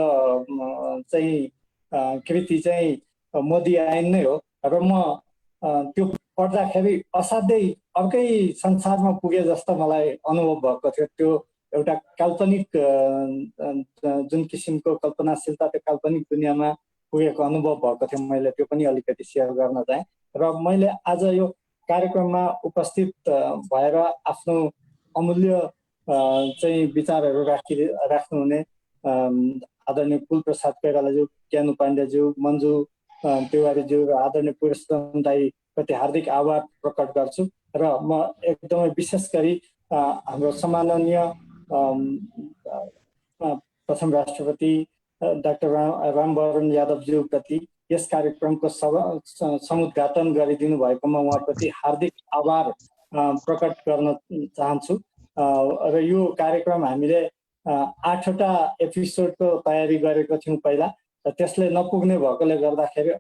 चाहिँ कृति चाहिँ मोदी ऐन नै हो र म त्यो पढ्दाखेरि असाध्यै अर्कै संसारमा पुगे जस्तो मलाई अनुभव भएको थियो। त्यो एउटा काल्पनिक जुन किसिमको कल्पनाशीलता, त्यो काल्पनिक दुनियाँमा पुगेको अनुभव भएको थियो। मैले त्यो पनि अलिकति सेयर गर्न चाहेँ र मैले आज यो कार्यक्रममा उपस्थित भएर आफ्नो अमूल्य चाहिँ विचारहरू राख्नुहुने आदरणीय कुलप्रसाद कोइरालाज्यू, ज्ञानु पाण्डेज्यू, मन्जु तिवारीज्यू र आदरणीय पुरुषोत्तम दाई प्रति हार्दिक आभार प्रकट गर्छु र म एकदमै विशेष गरी हाम्रो सम्माननीय प्रथम राष्ट्रपति डाक्टर रामवरण यादवज्यू प्रति यस कार्यक्रमको समुद्घाटन गरिदिनु भएकोमा उहाँप्रति हार्दिक आभार प्रकट गर्न चाहन्छु। र यो कार्यक्रम हामीले 8वटा एपिसोडको तयारी गरेको थियौँ पहिला, र त्यसले नपुग्ने भएकोले गर्दाखेरि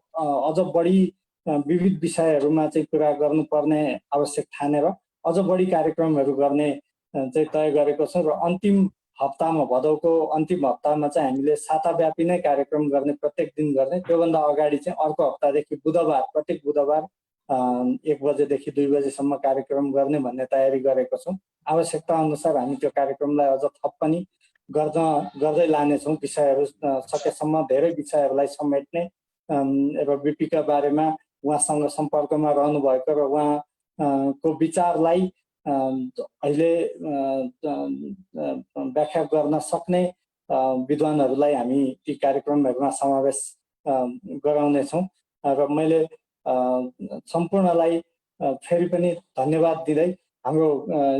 अझ बढी विविध विषयहरूमा चाहिँ कुरा गर्नुपर्ने आवश्यक ठानेर अझ बढी कार्यक्रमहरू गर्ने चाहिँ तय गरेको छौँ। र अन्तिम हप्तामा, भदौको अन्तिम हप्तामा चाहिँ हामीले साताव्यापी नै कार्यक्रम गर्ने, प्रत्येक दिन गर्ने। त्योभन्दा अगाडि चाहिँ अर्को हप्तादेखि बुधबार, प्रत्येक बुधबार 1 बजेदेखि 2 बजेसम्म कार्यक्रम गर्ने भन्ने तयारी गरेको छौँ। आवश्यकता अनुसार हामी त्यो कार्यक्रमलाई अझ थप पनि गर्दै लानेछौँ। विषयहरू सकेसम्म धेरै विषयहरूलाई समेट्ने र बिपीका बारेमा उहाँसँग सम्पर्कमा रहनु भएको र उहाँको विचारलाई अहिले व्याख्या गर्न सक्ने विद्वानहरूलाई हामी ती कार्यक्रमहरूमा समावेश गराउनेछौँ। र मैले सम्पूर्णलाई फेरि पनि धन्यवाद दिँदै हाम्रो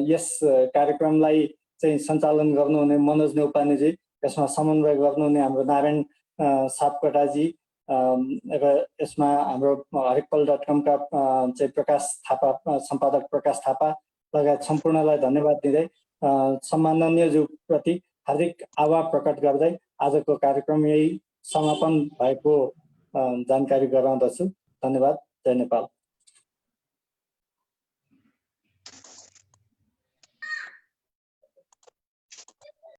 यस कार्यक्रमलाई चाहिँ सञ्चालन गर्नुहुने मनोज नेउपानेजी, यसमा समन्वय गर्नुहुने हाम्रो नारायण सापकोटाजी र यसमा हाम्रो हरेकपल.com का चाहिँ प्रकाश थापा, सम्पादक प्रकाश थापा लगायत सम्पूर्णलाई धन्यवाद दिँदै सम्माननीय ज्यूप्रति हार्दिक आभार प्रकट गर्दै आजको कार्यक्रम यही समापन भएको जानकारी गराउँदछु। धन्यवाद। जय नेपाल।